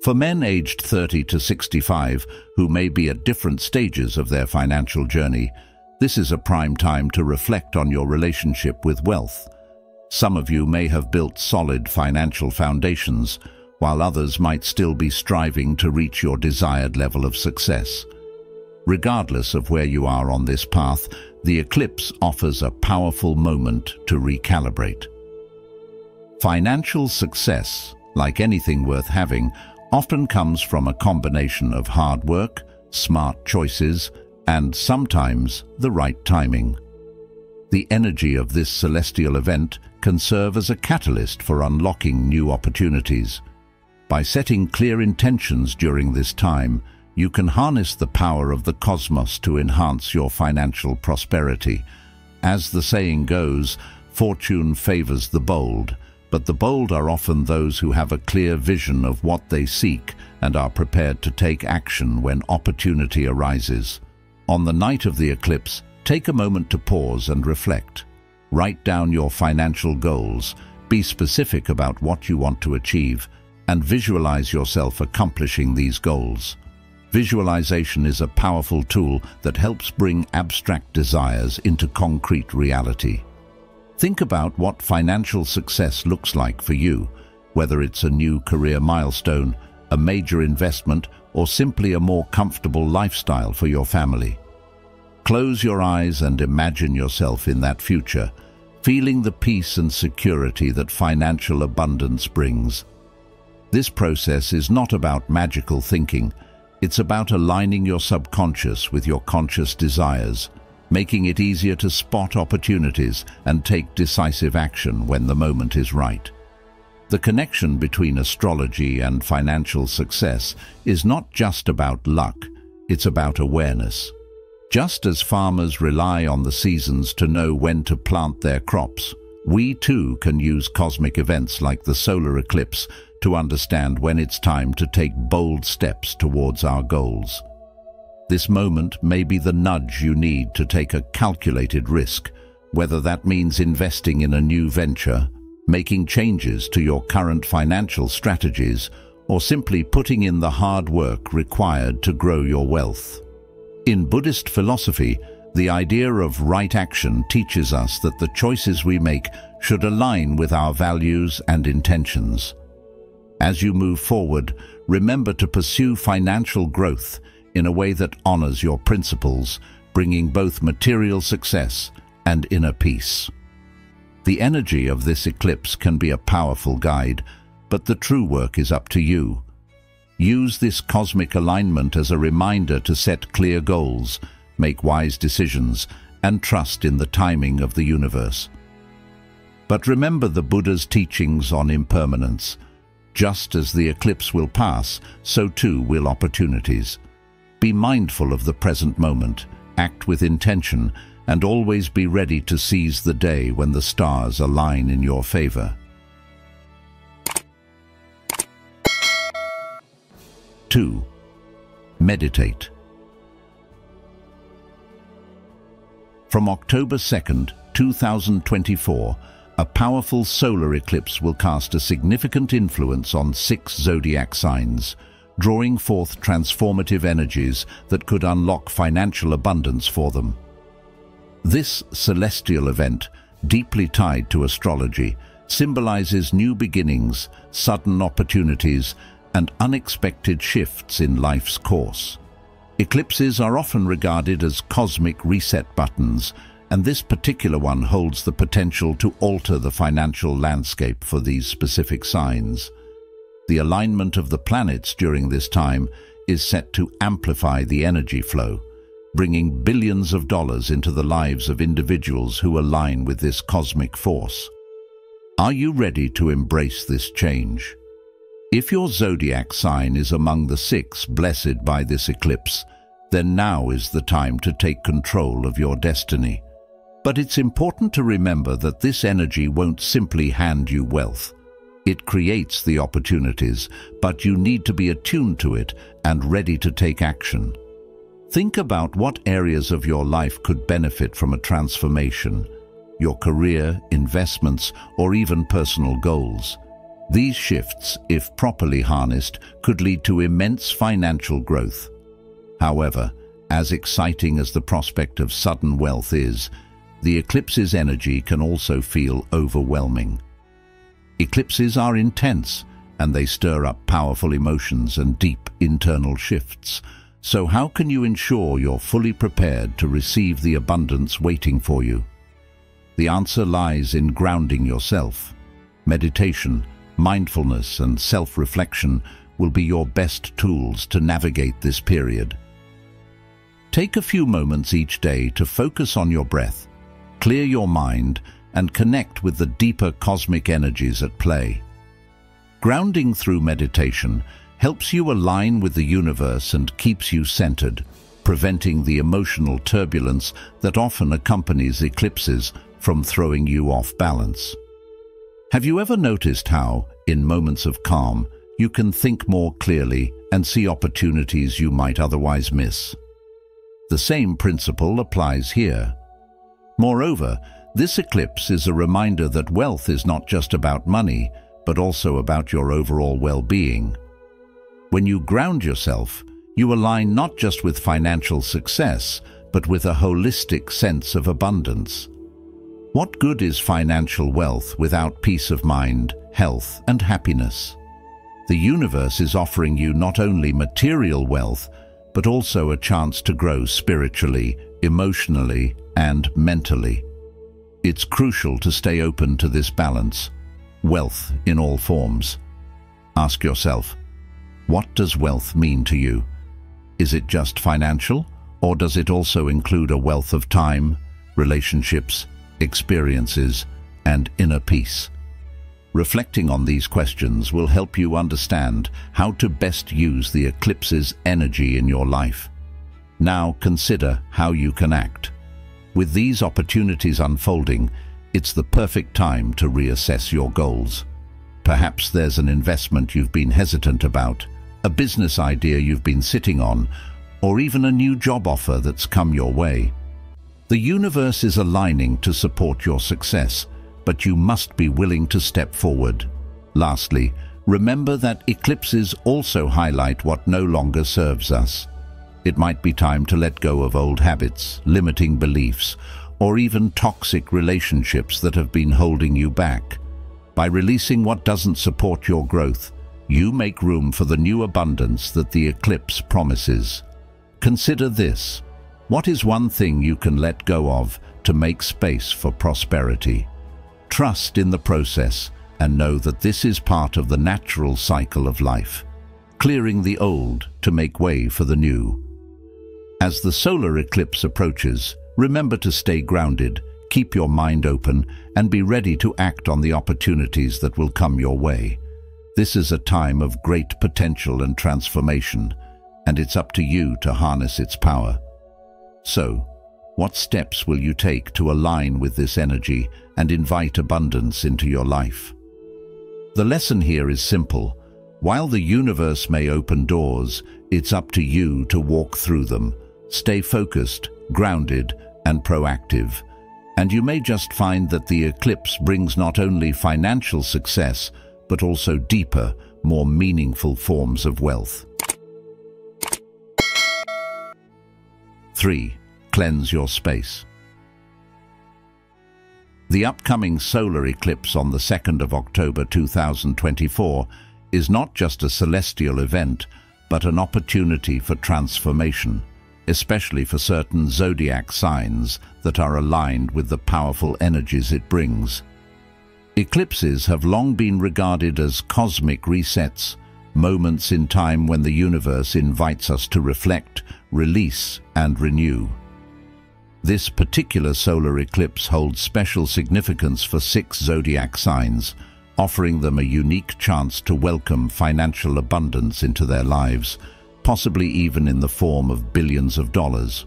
For men aged 30 to 65, who may be at different stages of their financial journey, this is a prime time to reflect on your relationship with wealth. Some of you may have built solid financial foundations, while others might still be striving to reach your desired level of success. Regardless of where you are on this path, the eclipse offers a powerful moment to recalibrate. Financial success, like anything worth having, often comes from a combination of hard work, smart choices, and sometimes the right timing. The energy of this celestial event can serve as a catalyst for unlocking new opportunities. By setting clear intentions during this time, you can harness the power of the cosmos to enhance your financial prosperity. As the saying goes, fortune favors the bold, but the bold are often those who have a clear vision of what they seek and are prepared to take action when opportunity arises. On the night of the eclipse, take a moment to pause and reflect. Write down your financial goals, be specific about what you want to achieve, and visualize yourself accomplishing these goals. Visualization is a powerful tool that helps bring abstract desires into concrete reality. Think about what financial success looks like for you, whether it's a new career milestone, a major investment, or simply a more comfortable lifestyle for your family. Close your eyes and imagine yourself in that future, feeling the peace and security that financial abundance brings. This process is not about magical thinking. It's about aligning your subconscious with your conscious desires, making it easier to spot opportunities and take decisive action when the moment is right. The connection between astrology and financial success is not just about luck, it's about awareness. Just as farmers rely on the seasons to know when to plant their crops, we too can use cosmic events like the solar eclipse to understand when it's time to take bold steps towards our goals. This moment may be the nudge you need to take a calculated risk, whether that means investing in a new venture, making changes to your current financial strategies, or simply putting in the hard work required to grow your wealth. In Buddhist philosophy, the idea of right action teaches us that the choices we make should align with our values and intentions. As you move forward, remember to pursue financial growth in a way that honors your principles, bringing both material success and inner peace. The energy of this eclipse can be a powerful guide, but the true work is up to you. Use this cosmic alignment as a reminder to set clear goals, make wise decisions, and trust in the timing of the universe. But remember the Buddha's teachings on impermanence. Just as the eclipse will pass, so too will opportunities. Be mindful of the present moment, act with intention, and always be ready to seize the day when the stars align in your favor. 2. Meditate. From October 2nd, 2024, a powerful solar eclipse will cast a significant influence on 6 zodiac signs, drawing forth transformative energies that could unlock financial abundance for them. This celestial event, deeply tied to astrology, symbolizes new beginnings, sudden opportunities, and unexpected shifts in life's course. Eclipses are often regarded as cosmic reset buttons, and this particular one holds the potential to alter the financial landscape for these specific signs. The alignment of the planets during this time is set to amplify the energy flow, bringing billions of dollars into the lives of individuals who align with this cosmic force. Are you ready to embrace this change? If your zodiac sign is among the 6 blessed by this eclipse, then now is the time to take control of your destiny. But it's important to remember that this energy won't simply hand you wealth. It creates the opportunities, but you need to be attuned to it and ready to take action. Think about what areas of your life could benefit from a transformation: your career, investments, or even personal goals. These shifts, if properly harnessed, could lead to immense financial growth. However, as exciting as the prospect of sudden wealth is, the eclipse's energy can also feel overwhelming. Eclipses are intense, and they stir up powerful emotions and deep internal shifts. So how can you ensure you're fully prepared to receive the abundance waiting for you? The answer lies in grounding yourself. Meditation, mindfulness, and self-reflection will be your best tools to navigate this period. Take a few moments each day to focus on your breath, clear your mind, and connect with the deeper cosmic energies at play. Grounding through meditation helps you align with the universe and keeps you centered, preventing the emotional turbulence that often accompanies eclipses from throwing you off balance. Have you ever noticed how, in moments of calm, you can think more clearly and see opportunities you might otherwise miss. The same principle applies here. Moreover, this eclipse is a reminder that wealth is not just about money, but also about your overall well-being. When you ground yourself, you align not just with financial success, but with a holistic sense of abundance. What good is financial wealth without peace of mind, health, and happiness? The universe is offering you not only material wealth, but also a chance to grow spiritually, emotionally, and mentally. It's crucial to stay open to this balance, wealth in all forms. Ask yourself, what does wealth mean to you? Is it just financial, or does it also include a wealth of time, relationships, experiences, and inner peace? Reflecting on these questions will help you understand how to best use the eclipse's energy in your life. Now consider how you can act. With these opportunities unfolding, it's the perfect time to reassess your goals. Perhaps there's an investment you've been hesitant about, a business idea you've been sitting on, or even a new job offer that's come your way. The universe is aligning to support your success, but you must be willing to step forward. Lastly, remember that eclipses also highlight what no longer serves us. It might be time to let go of old habits, limiting beliefs, or even toxic relationships that have been holding you back. By releasing what doesn't support your growth, you make room for the new abundance that the eclipse promises. Consider this. What is one thing you can let go of to make space for prosperity? Trust in the process and know that this is part of the natural cycle of life, clearing the old to make way for the new. As the solar eclipse approaches, remember to stay grounded, keep your mind open, and be ready to act on the opportunities that will come your way. This is a time of great potential and transformation, and it's up to you to harness its power. So, what steps will you take to align with this energy and invite abundance into your life? The lesson here is simple. While the universe may open doors, it's up to you to walk through them. Stay focused, grounded, and proactive. And you may just find that the eclipse brings not only financial success, but also deeper, more meaningful forms of wealth. 3. Cleanse your space. The upcoming solar eclipse on the 2nd of October 2024 is not just a celestial event, but an opportunity for transformation, especially for certain zodiac signs that are aligned with the powerful energies it brings. Eclipses have long been regarded as cosmic resets, moments in time when the universe invites us to reflect, release, and renew. This particular solar eclipse holds special significance for 6 zodiac signs, offering them a unique chance to welcome financial abundance into their lives, possibly even in the form of billions of dollars.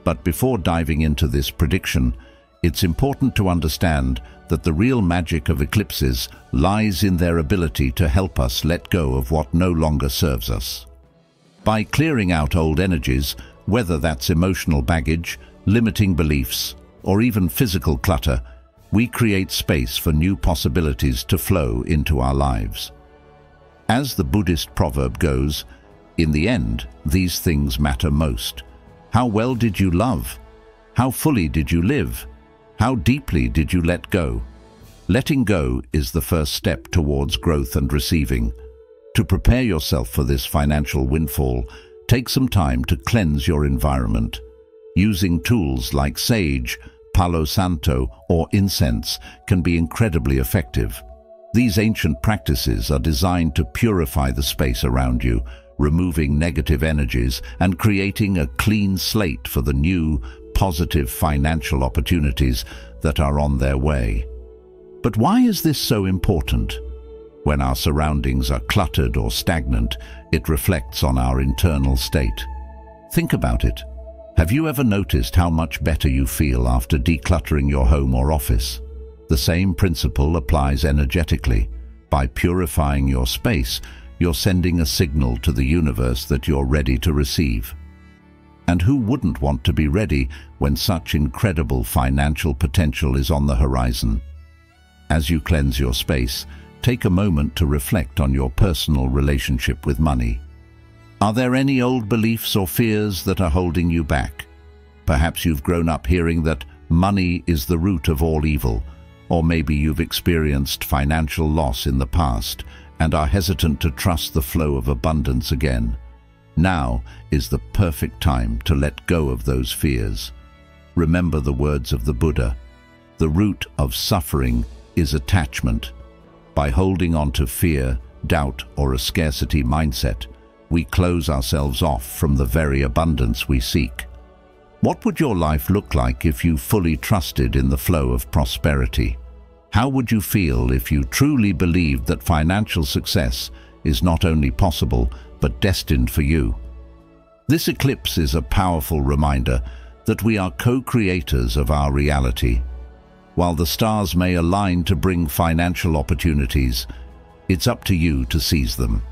But before diving into this prediction, it's important to understand that the real magic of eclipses lies in their ability to help us let go of what no longer serves us. By clearing out old energies, whether that's emotional baggage, limiting beliefs, or even physical clutter, we create space for new possibilities to flow into our lives. As the Buddhist proverb goes, in the end, these things matter most. How well did you love? How fully did you live? How deeply did you let go? Letting go is the first step towards growth and receiving. To prepare yourself for this financial windfall, take some time to cleanse your environment. Using tools like sage, Palo Santo, or incense can be incredibly effective. These ancient practices are designed to purify the space around you, removing negative energies and creating a clean slate for the new, positive financial opportunities that are on their way. But why is this so important? When our surroundings are cluttered or stagnant, it reflects on our internal state. Think about it. Have you ever noticed how much better you feel after decluttering your home or office? The same principle applies energetically. By purifying your space, you're sending a signal to the universe that you're ready to receive. And who wouldn't want to be ready when such incredible financial potential is on the horizon? As you cleanse your space, take a moment to reflect on your personal relationship with money. Are there any old beliefs or fears that are holding you back? Perhaps you've grown up hearing that money is the root of all evil, or maybe you've experienced financial loss in the past and are hesitant to trust the flow of abundance again. Now is the perfect time to let go of those fears. Remember the words of the Buddha: the root of suffering is attachment. By holding on to fear, doubt, or a scarcity mindset, we close ourselves off from the very abundance we seek. What would your life look like if you fully trusted in the flow of prosperity? How would you feel if you truly believed that financial success is not only possible, but destined for you? This eclipse is a powerful reminder that we are co-creators of our reality. While the stars may align to bring financial opportunities, it's up to you to seize them.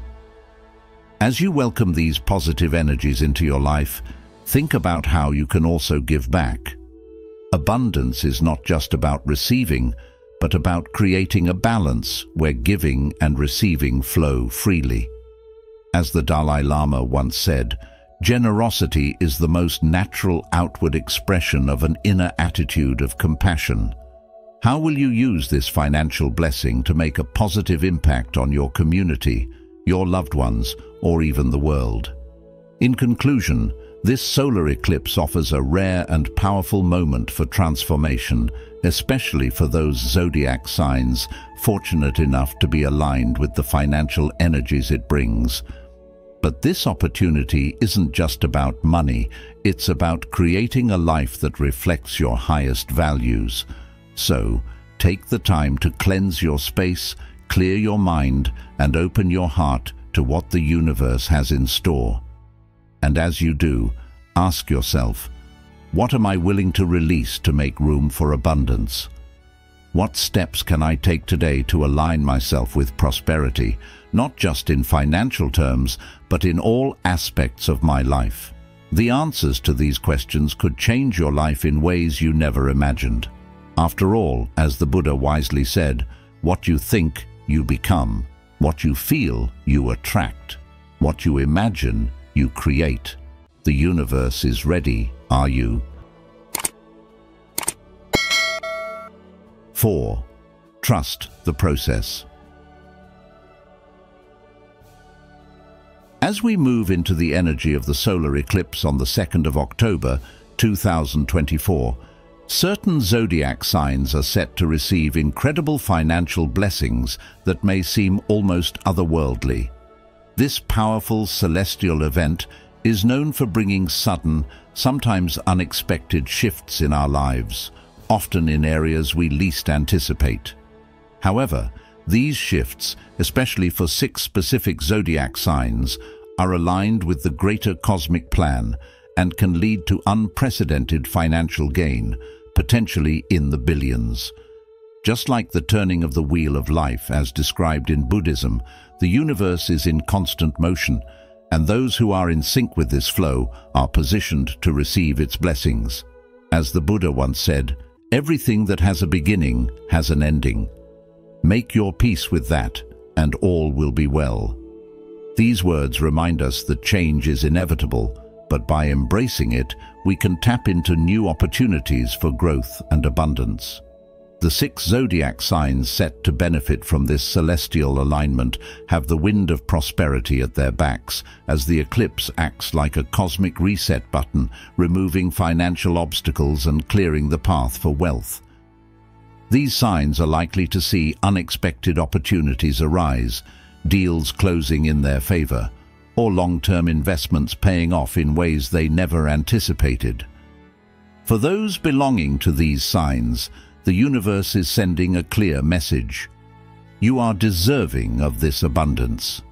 As you welcome these positive energies into your life, think about how you can also give back. Abundance is not just about receiving, but about creating a balance where giving and receiving flow freely. As the Dalai Lama once said, generosity is the most natural outward expression of an inner attitude of compassion. How will you use this financial blessing to make a positive impact on your community, your loved ones, or even the world? In conclusion, this solar eclipse offers a rare and powerful moment for transformation, especially for those zodiac signs fortunate enough to be aligned with the financial energies it brings. But this opportunity isn't just about money, it's about creating a life that reflects your highest values. So, take the time to cleanse your space, clear your mind, and open your heart to what the universe has in store. And as you do, ask yourself, what am I willing to release to make room for abundance? What steps can I take today to align myself with prosperity, not just in financial terms, but in all aspects of my life? The answers to these questions could change your life in ways you never imagined. After all, as the Buddha wisely said, what you think, you become. What you feel, you attract. What you imagine, you create. The universe is ready, are you? 4. Trust the process. As we move into the energy of the solar eclipse on the 2nd of October, 2024, certain zodiac signs are set to receive incredible financial blessings that may seem almost otherworldly. This powerful celestial event is known for bringing sudden, sometimes unexpected shifts in our lives, often in areas we least anticipate. However, these shifts, especially for 6 specific zodiac signs, are aligned with the greater cosmic plan and can lead to unprecedented financial gain, potentially in the billions. Just like the turning of the wheel of life as described in Buddhism, the universe is in constant motion, and those who are in sync with this flow are positioned to receive its blessings. As the Buddha once said, everything that has a beginning has an ending. Make your peace with that, and all will be well. These words remind us that change is inevitable, but by embracing it, we can tap into new opportunities for growth and abundance. The 6 zodiac signs set to benefit from this celestial alignment have the wind of prosperity at their backs, as the eclipse acts like a cosmic reset button, removing financial obstacles and clearing the path for wealth. These signs are likely to see unexpected opportunities arise, deals closing in their favor, or long-term investments paying off in ways they never anticipated. For those belonging to these signs, the universe is sending a clear message. You are deserving of this abundance.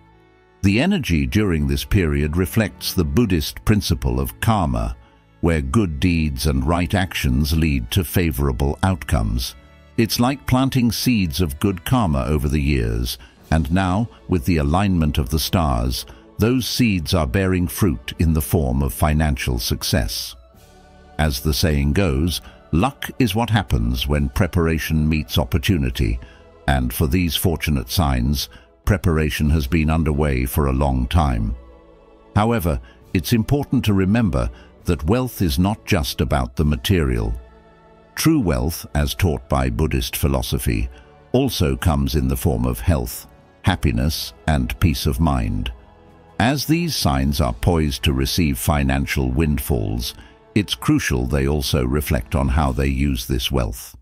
The energy during this period reflects the Buddhist principle of karma, where good deeds and right actions lead to favorable outcomes. It's like planting seeds of good karma over the years, And now, with the alignment of the stars, those seeds are bearing fruit in the form of financial success. As the saying goes, luck is what happens when preparation meets opportunity, and for these fortunate signs, preparation has been underway for a long time. However, it's important to remember that wealth is not just about the material. True wealth, as taught by Buddhist philosophy, also comes in the form of health, happiness, and peace of mind. As these signs are poised to receive financial windfalls, it's crucial they also reflect on how they use this wealth.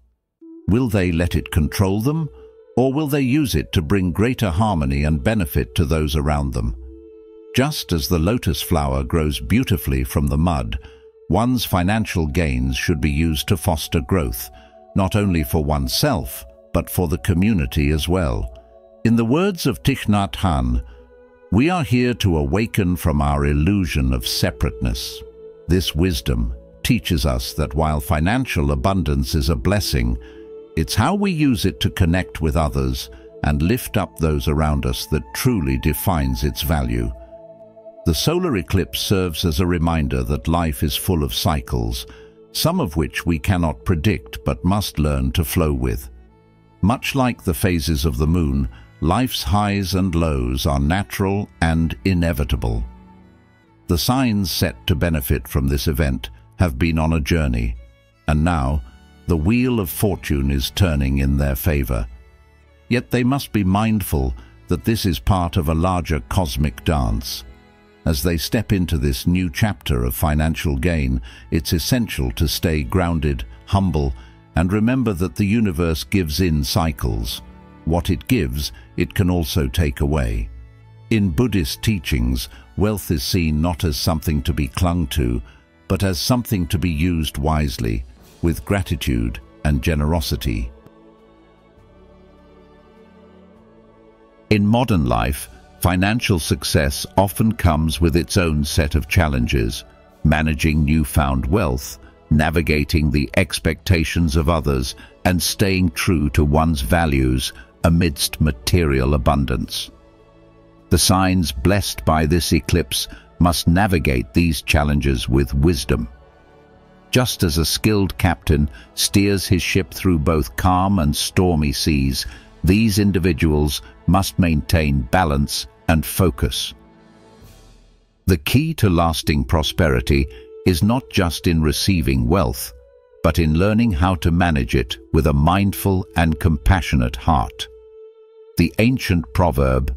Will they let it control them, or will they use it to bring greater harmony and benefit to those around them? Just as the lotus flower grows beautifully from the mud, one's financial gains should be used to foster growth, not only for oneself, but for the community as well. In the words of Thich Nhat Hanh, we are here to awaken from our illusion of separateness. This wisdom teaches us that while financial abundance is a blessing, it's how we use it to connect with others and lift up those around us that truly defines its value. The solar eclipse serves as a reminder that life is full of cycles, some of which we cannot predict but must learn to flow with. Much like the phases of the moon, life's highs and lows are natural and inevitable. The signs set to benefit from this event have been on a journey, and now the wheel of fortune is turning in their favor. Yet they must be mindful that this is part of a larger cosmic dance. As they step into this new chapter of financial gain, it's essential to stay grounded, humble, and remember that the universe gives in cycles. What it gives, it can also take away. In Buddhist teachings, wealth is seen not as something to be clung to, but as something to be used wisely, with gratitude and generosity. In modern life, financial success often comes with its own set of challenges: managing newfound wealth, navigating the expectations of others, and staying true to one's values amidst material abundance. The signs blessed by this eclipse must navigate these challenges with wisdom. Just as a skilled captain steers his ship through both calm and stormy seas, these individuals must maintain balance and focus. The key to lasting prosperity is not just in receiving wealth, but in learning how to manage it with a mindful and compassionate heart. The ancient proverb,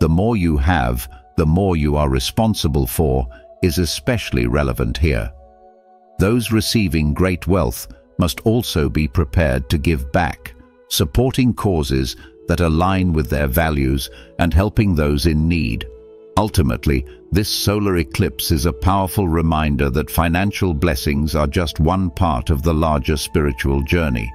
"The more you have, the more you are responsible for," is especially relevant here. Those receiving great wealth must also be prepared to give back, supporting causes that align with their values and helping those in need. Ultimately, this solar eclipse is a powerful reminder that financial blessings are just one part of the larger spiritual journey.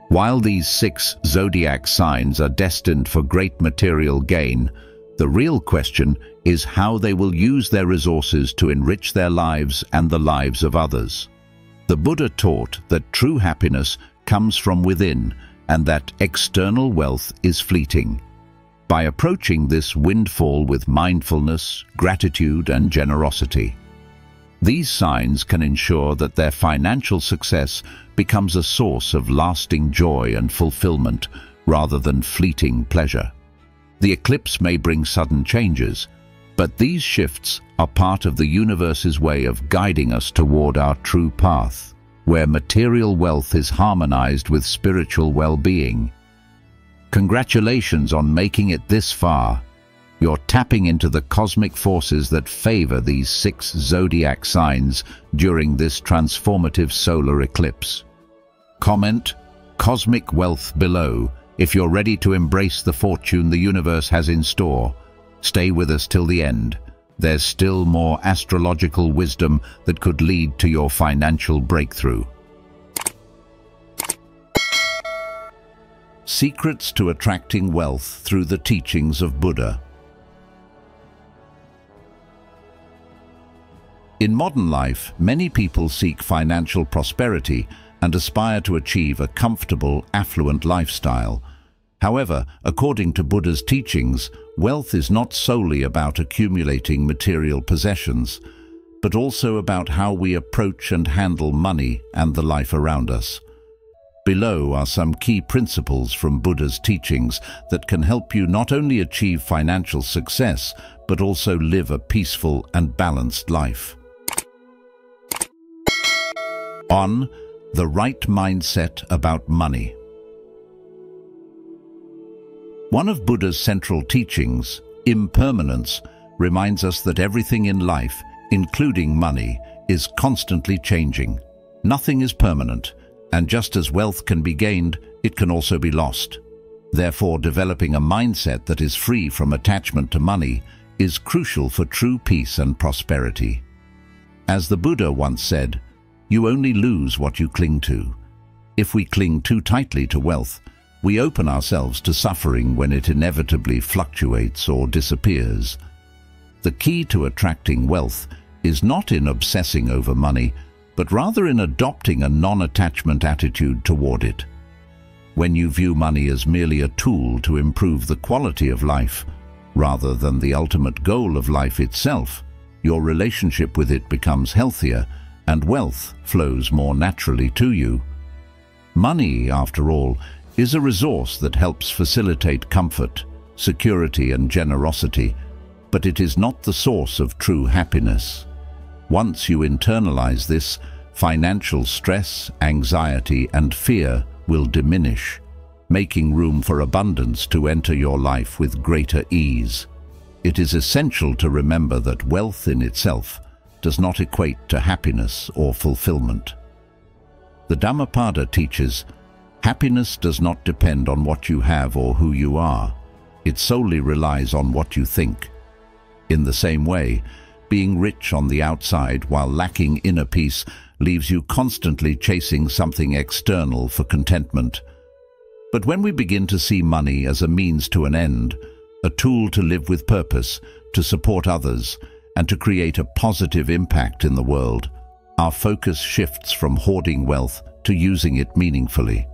While these 6 zodiac signs are destined for great material gain, the real question is how they will use their resources to enrich their lives and the lives of others. The Buddha taught that true happiness comes from within and that external wealth is fleeting. By approaching this windfall with mindfulness, gratitude, and generosity, these signs can ensure that their financial success becomes a source of lasting joy and fulfillment rather than fleeting pleasure. The eclipse may bring sudden changes, but these shifts are part of the universe's way of guiding us toward our true path, where material wealth is harmonized with spiritual well-being. Congratulations on making it this far. You're tapping into the cosmic forces that favor these 6 zodiac signs during this transformative solar eclipse. Comment "Cosmic Wealth" below if you're ready to embrace the fortune the universe has in store. Stay with us till the end. There's still more astrological wisdom that could lead to your financial breakthrough. Secrets to attracting wealth through the teachings of Buddha. In modern life, many people seek financial prosperity and aspire to achieve a comfortable, affluent lifestyle. However, according to Buddha's teachings, wealth is not solely about accumulating material possessions, but also about how we approach and handle money and the life around us. Below are some key principles from Buddha's teachings that can help you not only achieve financial success, but also live a peaceful and balanced life. 1. The right mindset about money. One of Buddha's central teachings, impermanence, reminds us that everything in life, including money, is constantly changing. Nothing is permanent, and just as wealth can be gained, it can also be lost. Therefore, developing a mindset that is free from attachment to money is crucial for true peace and prosperity. As the Buddha once said, "You only lose what you cling to." If we cling too tightly to wealth, we open ourselves to suffering when it inevitably fluctuates or disappears. The key to attracting wealth is not in obsessing over money, but rather in adopting a non-attachment attitude toward it. When you view money as merely a tool to improve the quality of life, rather than the ultimate goal of life itself, your relationship with it becomes healthier and wealth flows more naturally to you. Money, after all, is a resource that helps facilitate comfort, security and generosity, but it is not the source of true happiness. Once you internalize this, financial stress, anxiety and fear will diminish, making room for abundance to enter your life with greater ease. It is essential to remember that wealth in itself does not equate to happiness or fulfillment. The Dhammapada teaches, happiness does not depend on what you have or who you are. It solely relies on what you think. In the same way, being rich on the outside while lacking inner peace leaves you constantly chasing something external for contentment. But when we begin to see money as a means to an end, a tool to live with purpose, to support others, and to create a positive impact in the world, our focus shifts from hoarding wealth to using it meaningfully.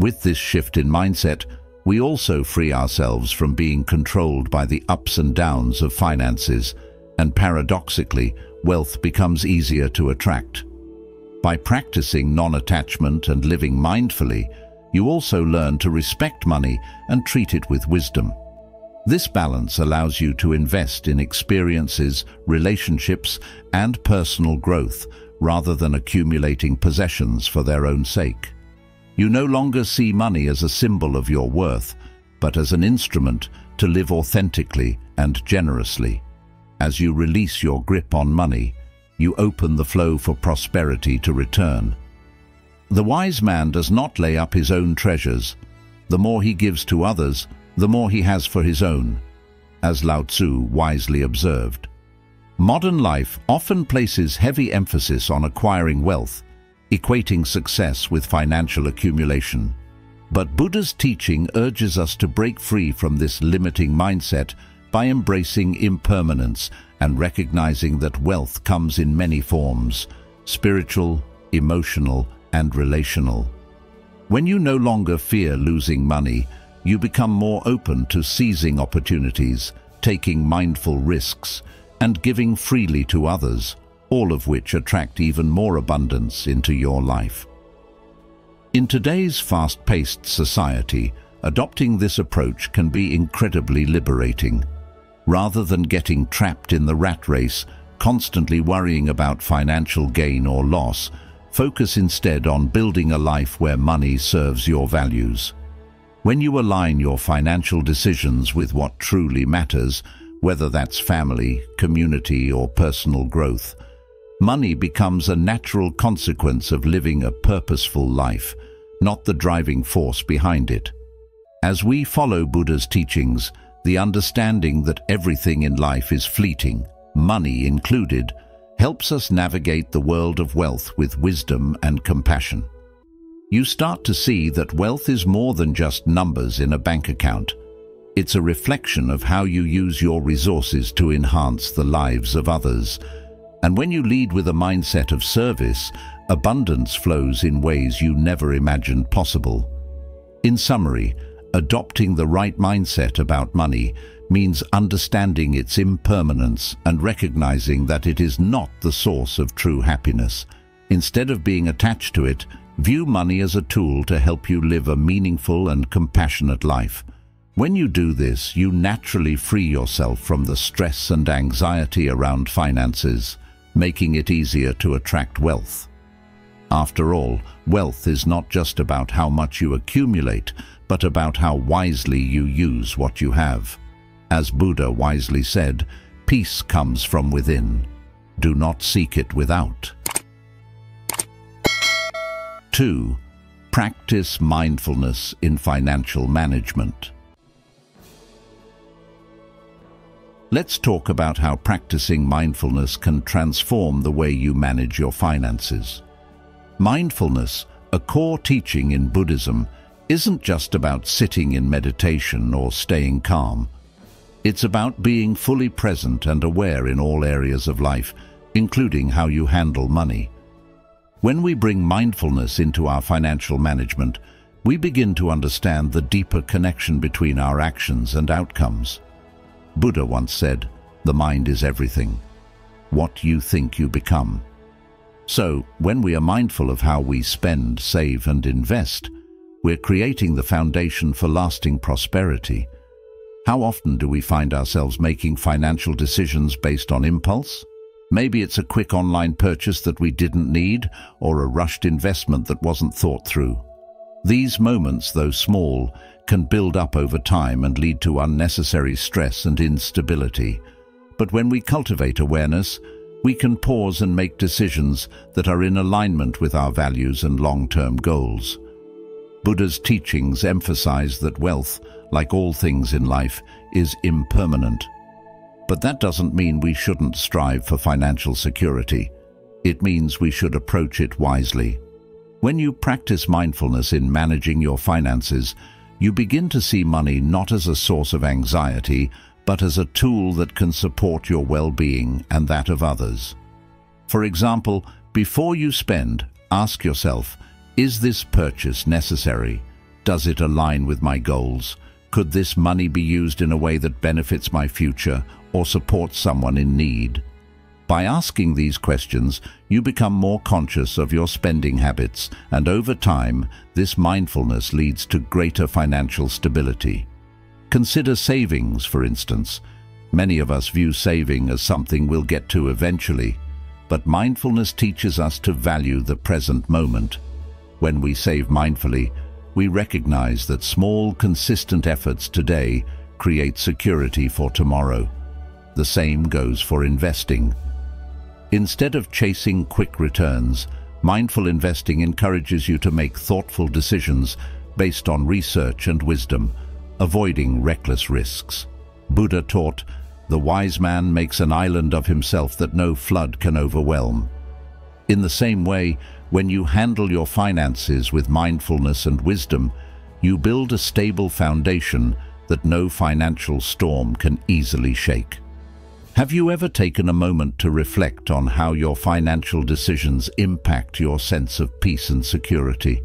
With this shift in mindset, we also free ourselves from being controlled by the ups and downs of finances, and paradoxically, wealth becomes easier to attract. By practicing non-attachment and living mindfully, you also learn to respect money and treat it with wisdom. This balance allows you to invest in experiences, relationships, and personal growth, rather than accumulating possessions for their own sake. You no longer see money as a symbol of your worth, but as an instrument to live authentically and generously. As you release your grip on money, you open the flow for prosperity to return. The wise man does not lay up his own treasures. The more he gives to others, the more he has for his own, as Lao Tzu wisely observed. Modern life often places heavy emphasis on acquiring wealth, equating success with financial accumulation. But Buddha's teaching urges us to break free from this limiting mindset by embracing impermanence and recognizing that wealth comes in many forms: spiritual, emotional, and relational. When you no longer fear losing money, you become more open to seizing opportunities, taking mindful risks, and giving freely to others, all of which attract even more abundance into your life. In today's fast-paced society, adopting this approach can be incredibly liberating. Rather than getting trapped in the rat race, constantly worrying about financial gain or loss, focus instead on building a life where money serves your values. When you align your financial decisions with what truly matters, whether that's family, community, or personal growth, money becomes a natural consequence of living a purposeful life, not the driving force behind it. As we follow Buddha's teachings, the understanding that everything in life is fleeting, money included, helps us navigate the world of wealth with wisdom and compassion. You start to see that wealth is more than just numbers in a bank account. It's a reflection of how you use your resources to enhance the lives of others. And when you lead with a mindset of service, abundance flows in ways you never imagined possible. In summary, Adopting the right mindset about money means understanding its impermanence and recognizing that it is not the source of true happiness. Instead of being attached to it, view money as a tool to help you live a meaningful and compassionate life. When you do this, you naturally free yourself from the stress and anxiety around finances, making it easier to attract wealth. After all, wealth is not just about how much you accumulate, but about how wisely you use what you have. As Buddha wisely said, peace comes from within. Do not seek it without. 2. Practice mindfulness in financial management. Let's talk about how practicing mindfulness can transform the way you manage your finances. Mindfulness, a core teaching in Buddhism, isn't just about sitting in meditation or staying calm. It's about being fully present and aware in all areas of life, including how you handle money. When we bring mindfulness into our financial management, we begin to understand the deeper connection between our actions and outcomes. Buddha once said, "The mind is everything. What you think you become." So, when we are mindful of how we spend, save, and invest, we're creating the foundation for lasting prosperity. How often do we find ourselves making financial decisions based on impulse? Maybe it's a quick online purchase that we didn't need, or a rushed investment that wasn't thought through. These moments, though small, can build up over time and lead to unnecessary stress and instability. But when we cultivate awareness, we can pause and make decisions that are in alignment with our values and long-term goals. Buddha's teachings emphasize that wealth, like all things in life, is impermanent. But that doesn't mean we shouldn't strive for financial security. It means we should approach it wisely. When you practice mindfulness in managing your finances, you begin to see money not as a source of anxiety, but as a tool that can support your well-being and that of others. For example, before you spend, ask yourself, is this purchase necessary? Does it align with my goals? Could this money be used in a way that benefits my future or supports someone in need? By asking these questions, you become more conscious of your spending habits, and over time, this mindfulness leads to greater financial stability. Consider savings, for instance. Many of us view saving as something we'll get to eventually, but mindfulness teaches us to value the present moment. When we save mindfully, we recognize that small, consistent efforts today create security for tomorrow. The same goes for investing. Instead of chasing quick returns, mindful investing encourages you to make thoughtful decisions based on research and wisdom, avoiding reckless risks. Buddha taught, "The wise man makes an island of himself that no flood can overwhelm." In the same way, when you handle your finances with mindfulness and wisdom, you build a stable foundation that no financial storm can easily shake. Have you ever taken a moment to reflect on how your financial decisions impact your sense of peace and security?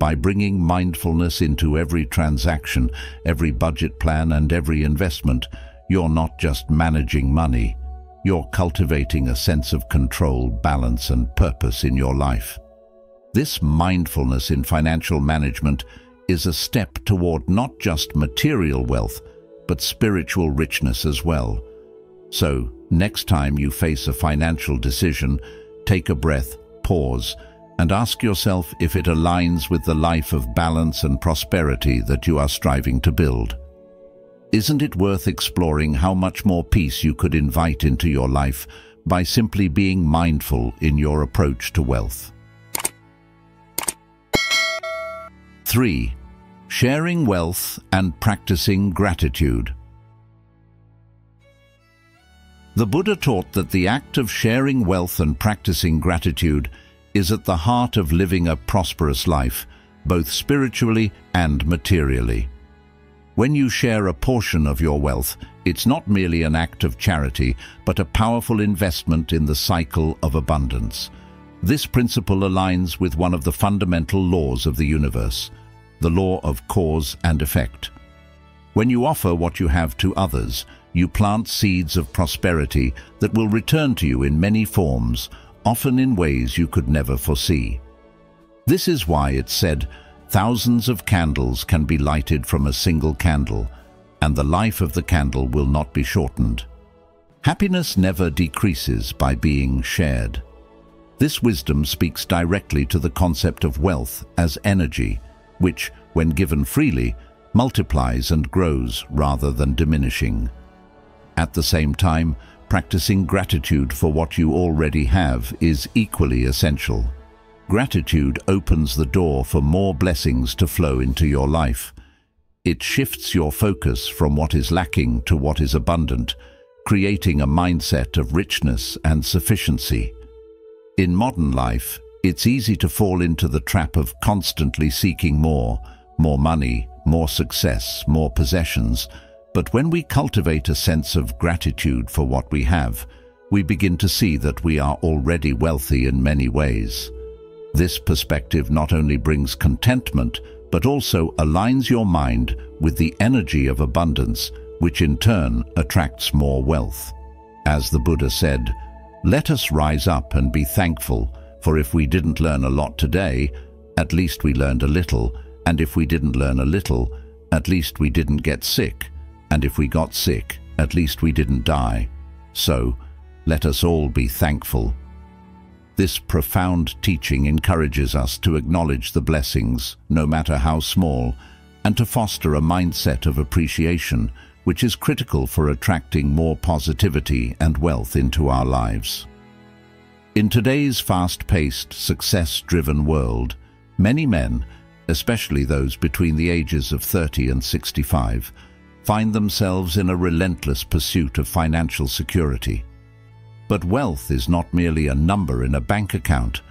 By bringing mindfulness into every transaction, every budget plan, and every investment, you're not just managing money, you're cultivating a sense of control, balance, and purpose in your life. This mindfulness in financial management is a step toward not just material wealth, but spiritual richness as well. So, next time you face a financial decision, take a breath, pause, and ask yourself if it aligns with the life of balance and prosperity that you are striving to build. Isn't it worth exploring how much more peace you could invite into your life by simply being mindful in your approach to wealth? 3. Sharing wealth and practicing gratitude. The Buddha taught that the act of sharing wealth and practicing gratitude is at the heart of living a prosperous life, both spiritually and materially. When you share a portion of your wealth, it's not merely an act of charity, but a powerful investment in the cycle of abundance. This principle aligns with one of the fundamental laws of the universe. the law of cause and effect. When you offer what you have to others, you plant seeds of prosperity that will return to you in many forms, often in ways you could never foresee. This is why it's said, thousands of candles can be lighted from a single candle, and the life of the candle will not be shortened. Happiness never decreases by being shared. This wisdom speaks directly to the concept of wealth as energy, which, when given freely, multiplies and grows rather than diminishing. At the same time, practicing gratitude for what you already have is equally essential. Gratitude opens the door for more blessings to flow into your life. It shifts your focus from what is lacking to what is abundant, creating a mindset of richness and sufficiency. In modern life, it's easy to fall into the trap of constantly seeking more money, more success, more possessions. But when we cultivate a sense of gratitude for what we have, we begin to see that we are already wealthy in many ways. This perspective not only brings contentment, but also aligns your mind with the energy of abundance, which in turn attracts more wealth. As the Buddha said, "Let us rise up and be thankful, for if we didn't learn a lot today, at least we learned a little, and if we didn't learn a little, at least we didn't get sick, and if we got sick, at least we didn't die. So, let us all be thankful." This profound teaching encourages us to acknowledge the blessings, no matter how small, and to foster a mindset of appreciation, which is critical for attracting more positivity and wealth into our lives. In today's fast-paced, success-driven world, many men, especially those between the ages of 30 and 65, find themselves in a relentless pursuit of financial security. But wealth is not merely a number in a bank account.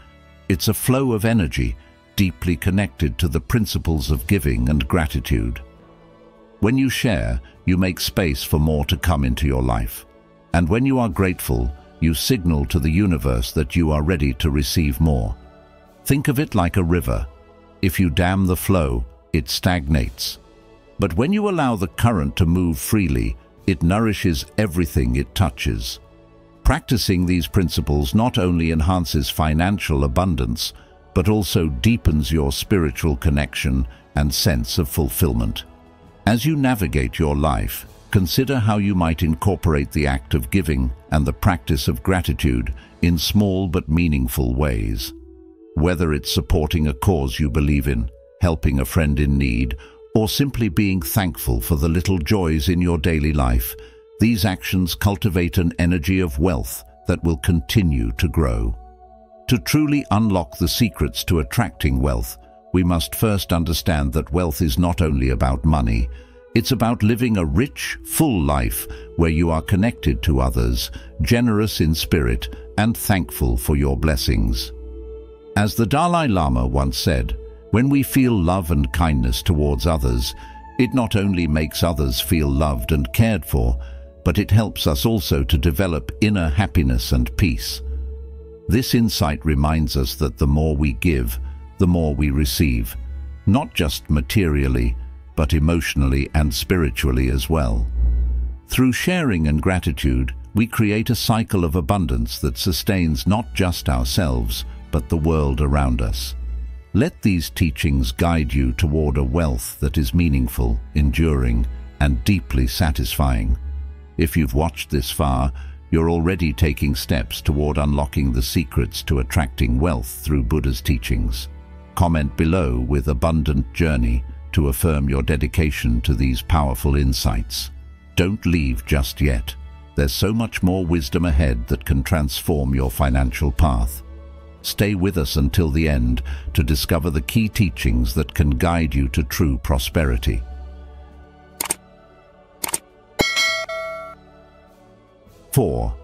It's a flow of energy, deeply connected to the principles of giving and gratitude. When you share, you make space for more to come into your life. And when you are grateful, you signal to the universe that you are ready to receive more. Think of it like a river. If you dam the flow, it stagnates. But when you allow the current to move freely, it nourishes everything it touches. Practicing these principles not only enhances financial abundance, but also deepens your spiritual connection and sense of fulfillment. As you navigate your life, consider how you might incorporate the act of giving and the practice of gratitude in small but meaningful ways. Whether it's supporting a cause you believe in, helping a friend in need, or simply being thankful for the little joys in your daily life, these actions cultivate an energy of wealth that will continue to grow. To truly unlock the secrets to attracting wealth, we must first understand that wealth is not only about money. It's about living a rich, full life where you are connected to others, generous in spirit, and thankful for your blessings. As the Dalai Lama once said, when we feel love and kindness towards others, it not only makes others feel loved and cared for, but it helps us also to develop inner happiness and peace. This insight reminds us that the more we give, the more we receive, not just materially, but emotionally and spiritually as well. Through sharing and gratitude, we create a cycle of abundance that sustains not just ourselves, but the world around us. Let these teachings guide you toward a wealth that is meaningful, enduring, and deeply satisfying. If you've watched this far, you're already taking steps toward unlocking the secrets to attracting wealth through Buddha's teachings. Comment below with "Abundant Journey" to affirm your dedication to these powerful insights. Don't leave just yet. There's so much more wisdom ahead that can transform your financial path. Stay with us until the end to discover the key teachings that can guide you to true prosperity. 4.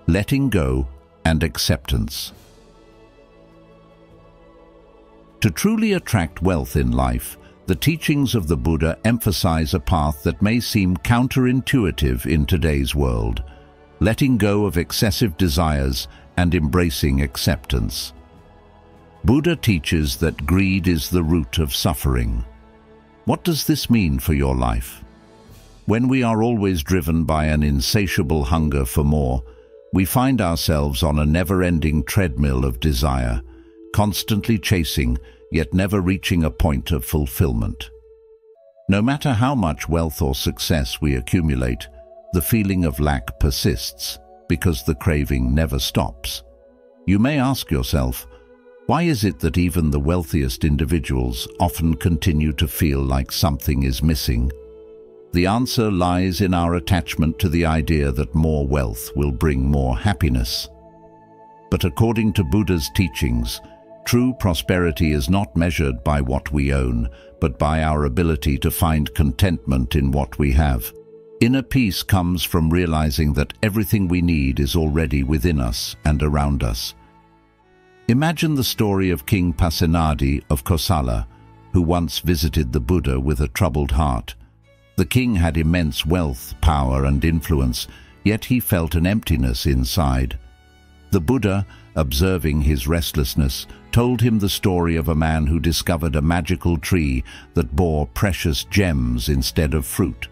Letting go and acceptance. To truly attract wealth in life, the teachings of the Buddha emphasize a path that may seem counterintuitive in today's world: letting go of excessive desires and embracing acceptance. Buddha teaches that greed is the root of suffering. What does this mean for your life? When we are always driven by an insatiable hunger for more, we find ourselves on a never-ending treadmill of desire, constantly chasing, yet never reaching a point of fulfillment. No matter how much wealth or success we accumulate, the feeling of lack persists because the craving never stops. You may ask yourself, why is it that even the wealthiest individuals often continue to feel like something is missing? The answer lies in our attachment to the idea that more wealth will bring more happiness. But according to Buddha's teachings, true prosperity is not measured by what we own, but by our ability to find contentment in what we have. Inner peace comes from realizing that everything we need is already within us and around us. Imagine the story of King Pasenadi of Kosala, who once visited the Buddha with a troubled heart. The king had immense wealth, power, and influence, yet he felt an emptiness inside. The Buddha, observing his restlessness, told him the story of a man who discovered a magical tree that bore precious gems instead of fruit.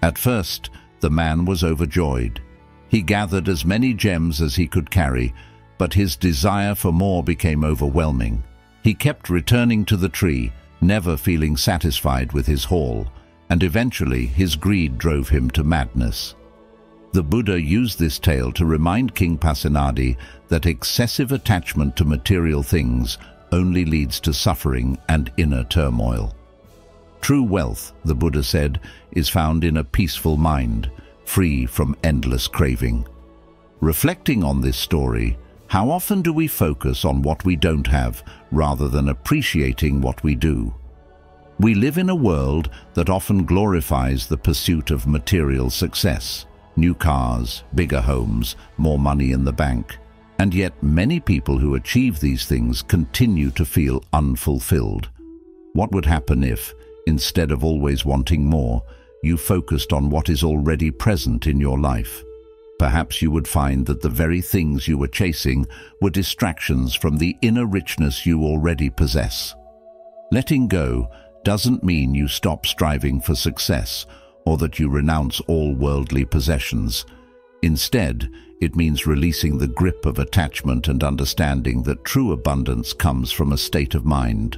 At first, the man was overjoyed. He gathered as many gems as he could carry, but his desire for more became overwhelming. He kept returning to the tree, never feeling satisfied with his haul, and eventually his greed drove him to madness. The Buddha used this tale to remind King Pasenadi that excessive attachment to material things only leads to suffering and inner turmoil. True wealth, the Buddha said, is found in a peaceful mind, free from endless craving. Reflecting on this story, how often do we focus on what we don't have rather than appreciating what we do? We live in a world that often glorifies the pursuit of material success, new cars, bigger homes, more money in the bank. And yet many people who achieve these things continue to feel unfulfilled. What would happen if, instead of always wanting more, you focused on what is already present in your life? Perhaps you would find that the very things you were chasing were distractions from the inner richness you already possess. Letting go doesn't mean you stop striving for success or that you renounce all worldly possessions. Instead, it means releasing the grip of attachment and understanding that true abundance comes from a state of mind.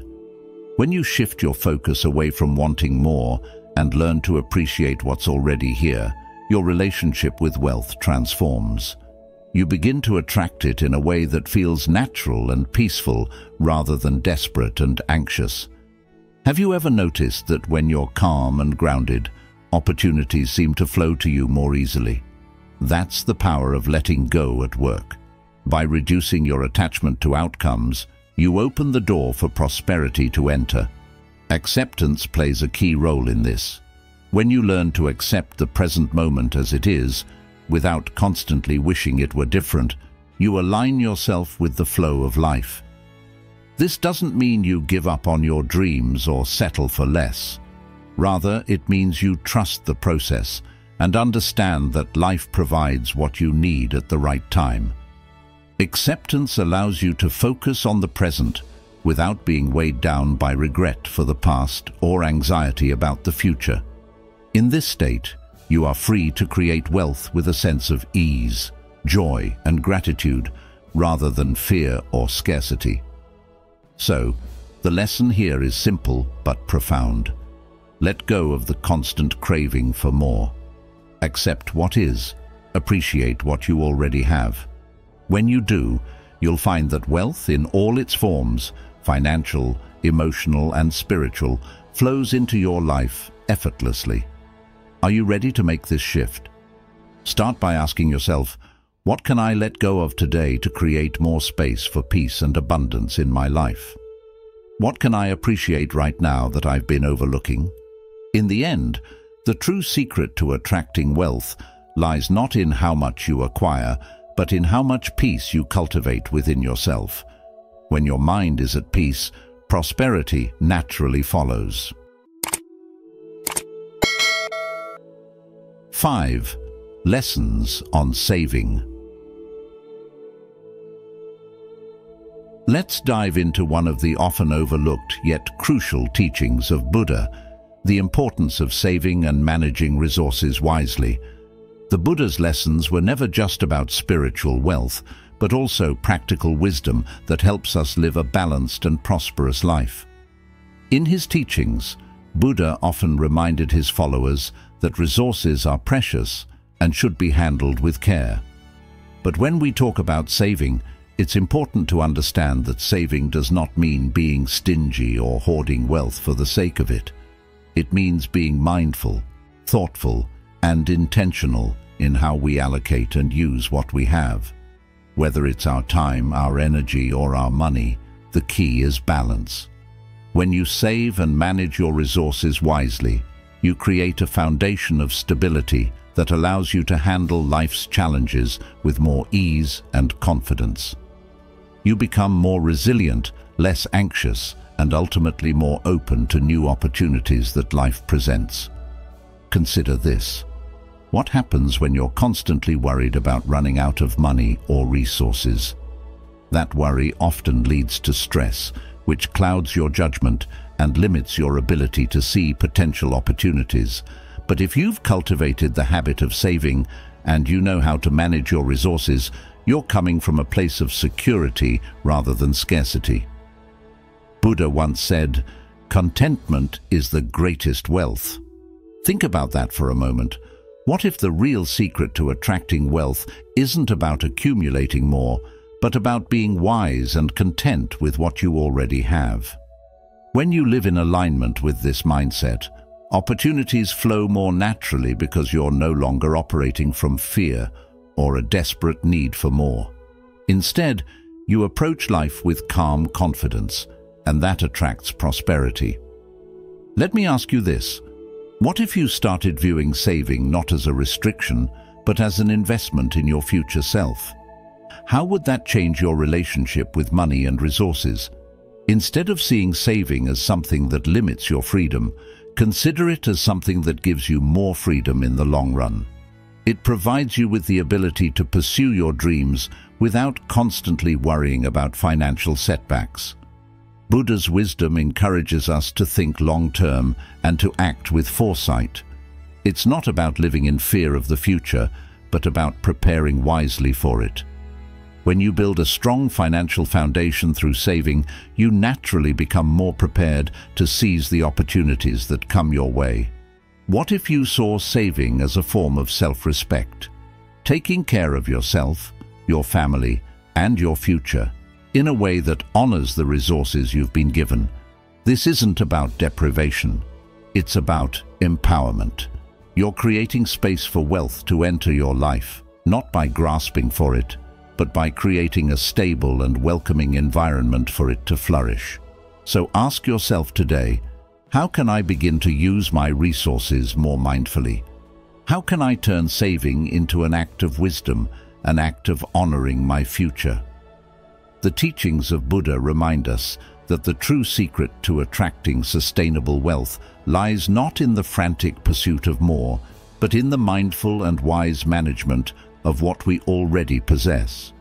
When you shift your focus away from wanting more and learn to appreciate what's already here, your relationship with wealth transforms. You begin to attract it in a way that feels natural and peaceful rather than desperate and anxious. Have you ever noticed that when you're calm and grounded, opportunities seem to flow to you more easily? That's the power of letting go at work. By reducing your attachment to outcomes, you open the door for prosperity to enter. Acceptance plays a key role in this. When you learn to accept the present moment as it is, without constantly wishing it were different, you align yourself with the flow of life. This doesn't mean you give up on your dreams or settle for less. Rather, it means you trust the process and understand that life provides what you need at the right time. Acceptance allows you to focus on the present without being weighed down by regret for the past or anxiety about the future. In this state, you are free to create wealth with a sense of ease, joy, and gratitude, rather than fear or scarcity. So, the lesson here is simple but profound. Let go of the constant craving for more. Accept what is, appreciate what you already have. When you do, you'll find that wealth in all its forms, financial, emotional, and spiritual, flows into your life effortlessly. Are you ready to make this shift? Start by asking yourself, what can I let go of today to create more space for peace and abundance in my life? What can I appreciate right now that I've been overlooking? In the end, the true secret to attracting wealth lies not in how much you acquire, but in how much peace you cultivate within yourself. When your mind is at peace, prosperity naturally follows. 5. Lessons on saving. Let's dive into one of the often overlooked yet crucial teachings of Buddha, the importance of saving and managing resources wisely. The Buddha's lessons were never just about spiritual wealth, but also practical wisdom that helps us live a balanced and prosperous life. In his teachings, Buddha often reminded his followers that resources are precious and should be handled with care. But when we talk about saving, it's important to understand that saving does not mean being stingy or hoarding wealth for the sake of it. It means being mindful, thoughtful, and intentional in how we allocate and use what we have. Whether it's our time, our energy, or our money, the key is balance. When you save and manage your resources wisely, you create a foundation of stability that allows you to handle life's challenges with more ease and confidence. You become more resilient, less anxious, and ultimately more open to new opportunities that life presents. Consider this. What happens when you're constantly worried about running out of money or resources? That worry often leads to stress, which clouds your judgment and limits your ability to see potential opportunities. But if you've cultivated the habit of saving and you know how to manage your resources, you're coming from a place of security rather than scarcity. Buddha once said, "Contentment is the greatest wealth." Think about that for a moment. What if the real secret to attracting wealth isn't about accumulating more, but about being wise and content with what you already have? When you live in alignment with this mindset, opportunities flow more naturally because you're no longer operating from fear or a desperate need for more. Instead, you approach life with calm confidence, and that attracts prosperity. Let me ask you this. What if you started viewing saving not as a restriction, but as an investment in your future self? How would that change your relationship with money and resources? Instead of seeing saving as something that limits your freedom, consider it as something that gives you more freedom in the long run. It provides you with the ability to pursue your dreams without constantly worrying about financial setbacks. Buddha's wisdom encourages us to think long-term and to act with foresight. It's not about living in fear of the future, but about preparing wisely for it. When you build a strong financial foundation through saving, you naturally become more prepared to seize the opportunities that come your way. What if you saw saving as a form of self-respect? Taking care of yourself, your family, and your future in a way that honors the resources you've been given. This isn't about deprivation. It's about empowerment. You're creating space for wealth to enter your life, not by grasping for it, but by creating a stable and welcoming environment for it to flourish. So ask yourself today, how can I begin to use my resources more mindfully? How can I turn saving into an act of wisdom, an act of honoring my future? The teachings of Buddha remind us that the true secret to attracting sustainable wealth lies not in the frantic pursuit of more, but in the mindful and wise management of what we already possess.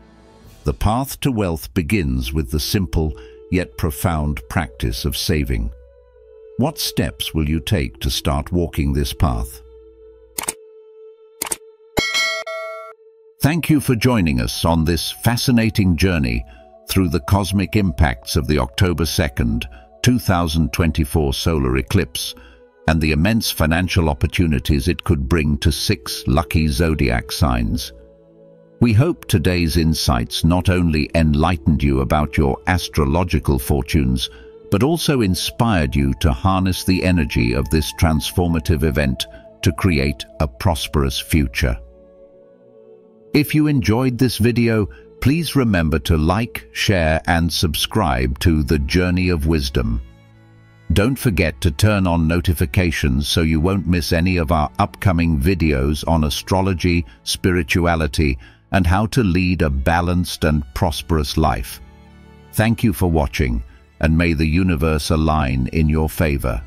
The path to wealth begins with the simple yet profound practice of saving. What steps will you take to start walking this path? Thank you for joining us on this fascinating journey through the cosmic impacts of the October 2nd, 2024 solar eclipse and the immense financial opportunities it could bring to 6 lucky zodiac signs. We hope today's insights not only enlightened you about your astrological fortunes, but also inspired you to harness the energy of this transformative event to create a prosperous future. If you enjoyed this video, please remember to like, share, and subscribe to The Journey of Wisdom. Don't forget to turn on notifications so you won't miss any of our upcoming videos on astrology, spirituality, and how to lead a balanced and prosperous life. Thank you for watching, and may the universe align in your favor.